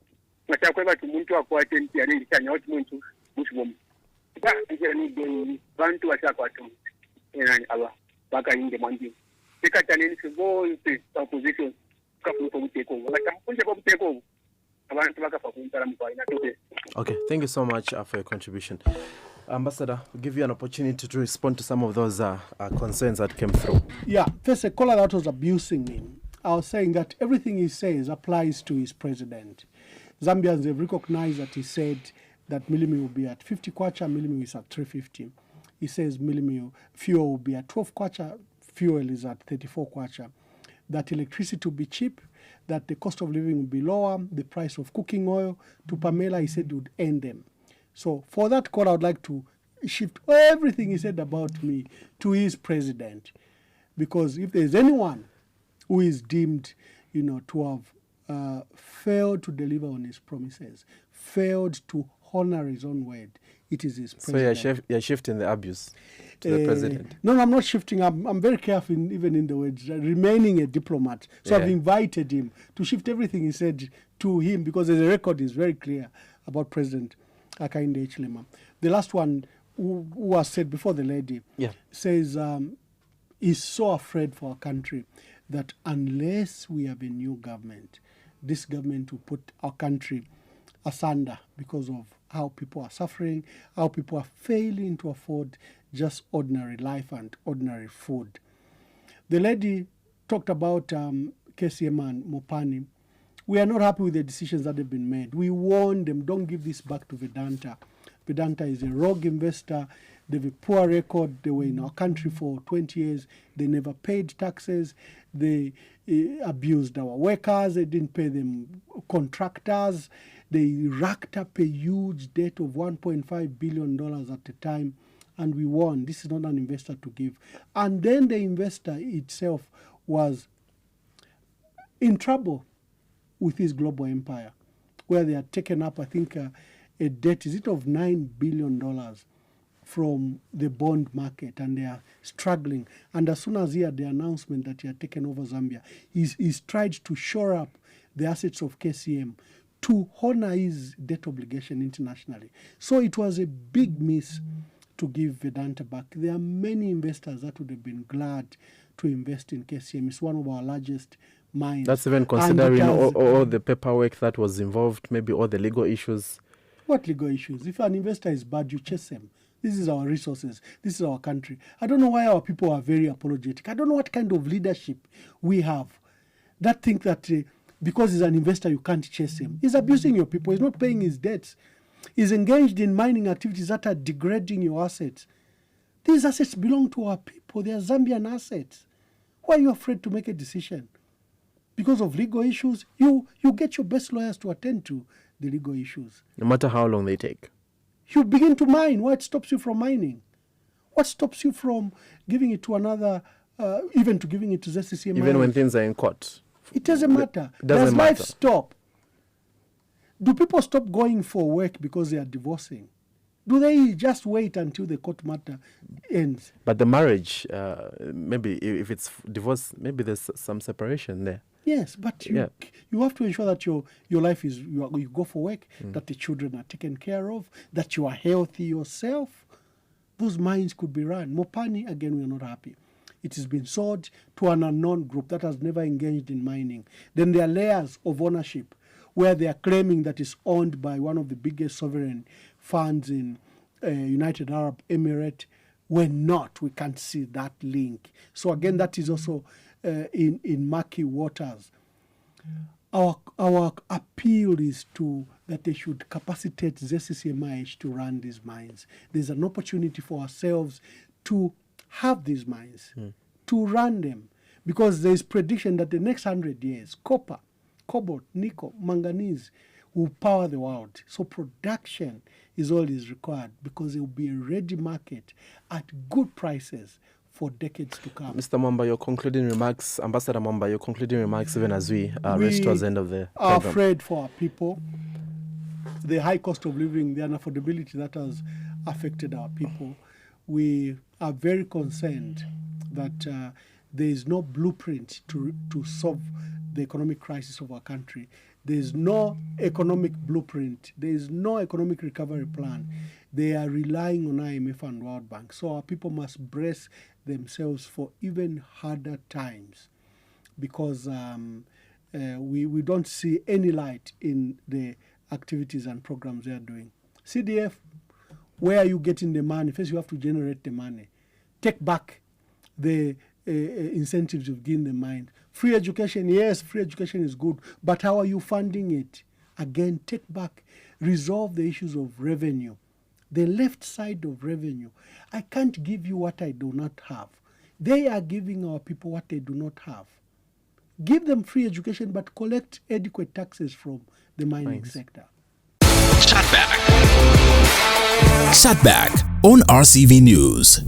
ngachakweba kuti muntu akwate mpya nilitanya kuti muntu musibomu nje ni bantu wachakwata enani aba bakainde mwandi ekataneni sivonse opposition kafuko muteko ngatampunje ko muteko abantu bakafa kuntara mukwaina tobe. Okay, thank you so much for your contribution. Ambassador, we'll give you an opportunity to respond to some of those concerns that came through. Yeah, first, a caller that was abusing me. I was saying that everything he says applies to his president. Zambians have recognized that he said that millimil will be at 50 kwacha, millimil is at 350. He says millimil fuel will be at 12 kwacha, fuel is at 34 kwacha. That electricity will be cheap, that the cost of living will be lower, the price of cooking oil. To Pamela, he said he would end them. So for that call, I would like to shift everything he said about me to his president. Because if there's anyone who is deemed, to have failed to deliver on his promises, failed to honor his own word, it is his president. So you're shifting the abuse to the president? No, I'm not shifting. I'm very careful even in the words, remaining a diplomat. So I've invited him to shift everything he said to him, because the record is very clear about President Hakainde Hichilema. The last one, who was said before the lady, says he's so afraid for our country that unless we have a new government, this government will put our country asunder because of how people are suffering, how people are failing to afford just ordinary life and ordinary food. The lady talked about KCM and Mopani. We are not happy with the decisions that have been made. We warned them, don't give this back to Vedanta. Vedanta is a rogue investor. They have a poor record. They were in our country for 20 years. They never paid taxes. They abused our workers. They didn't pay them contractors. They racked up a huge debt of $1.5 billion at the time. And we warned, this is not an investor to give. And then the investor itself was in trouble with his global empire, where they had taken up, I think, a debt, is it of $9 billion from the bond market, and they are struggling. And as soon as he had the announcement that he had taken over Zambia, he's tried to shore up the assets of KCM to honor his debt obligation internationally. So it was a big miss to give Vedanta back. There are many investors that would have been glad to invest in KCM. It's one of our largest mines. That's even considering all the paperwork that was involved, maybe all the legal issues. What legal issues? If an investor is bad, you chase them. This is our resources. This is our country. I don't know why our people are very apologetic. I don't know what kind of leadership we have that think that because he's an investor, you can't chase him. He's abusing your people. He's not paying his debts. He's engaged in mining activities that are degrading your assets. These assets belong to our people. They are Zambian assets. Why are you afraid to make a decision? Because of legal issues, you get your best lawyers to attend to the legal issues. No matter how long they take. You begin to mine. What stops you from mining? What stops you from giving it to another, even to giving it to ZCCM? Even when things are in court? It doesn't matter. Does life stop? Do people stop going for work because they are divorcing? Do they just wait until the court matter ends? But the marriage, maybe if it's divorce, maybe there's some separation there. Yes, but you have to ensure that your life is, you go for work, that the children are taken care of, that you are healthy yourself. Those mines could be run. Mopani, again, we are not happy. It has been sold to an unknown group that has never engaged in mining. Then there are layers of ownership where they are claiming that it's owned by one of the biggest sovereign funds in United Arab Emirates. We're not. We can't see that link. So again, that is also in murky waters. Our appeal is that they should capacitate ZCCMIH to run these mines. There's an opportunity for ourselves to have these mines, to run them, because there is prediction that the next 100 years, copper, cobalt, nickel, manganese will power the world. So production is all is required, because there will be a ready market at good prices for decades to come. Mr. Mwamba, your concluding remarks, Ambassador Mwamba, your concluding remarks, even as we reach towards the end of the program. We are afraid for our people. The high cost of living, the unaffordability that has affected our people. We are very concerned that there is no blueprint to solve the economic crisis of our country. There is no economic blueprint. There is no economic recovery plan. They are relying on IMF and World Bank. So our people must brace themselves for even harder times, because we don't see any light in the activities and programs they are doing. CDF, where are you getting the money? First, you have to generate the money. Take back the incentives you've given the mind. Free education, yes, free education is good, but how are you funding it? Again, take back, resolve the issues of revenue. The left side of revenue. I can't give you what I do not have. They are giving our people what they do not have. Give them free education, but collect adequate taxes from the mining sector. ChatBack on RCV News.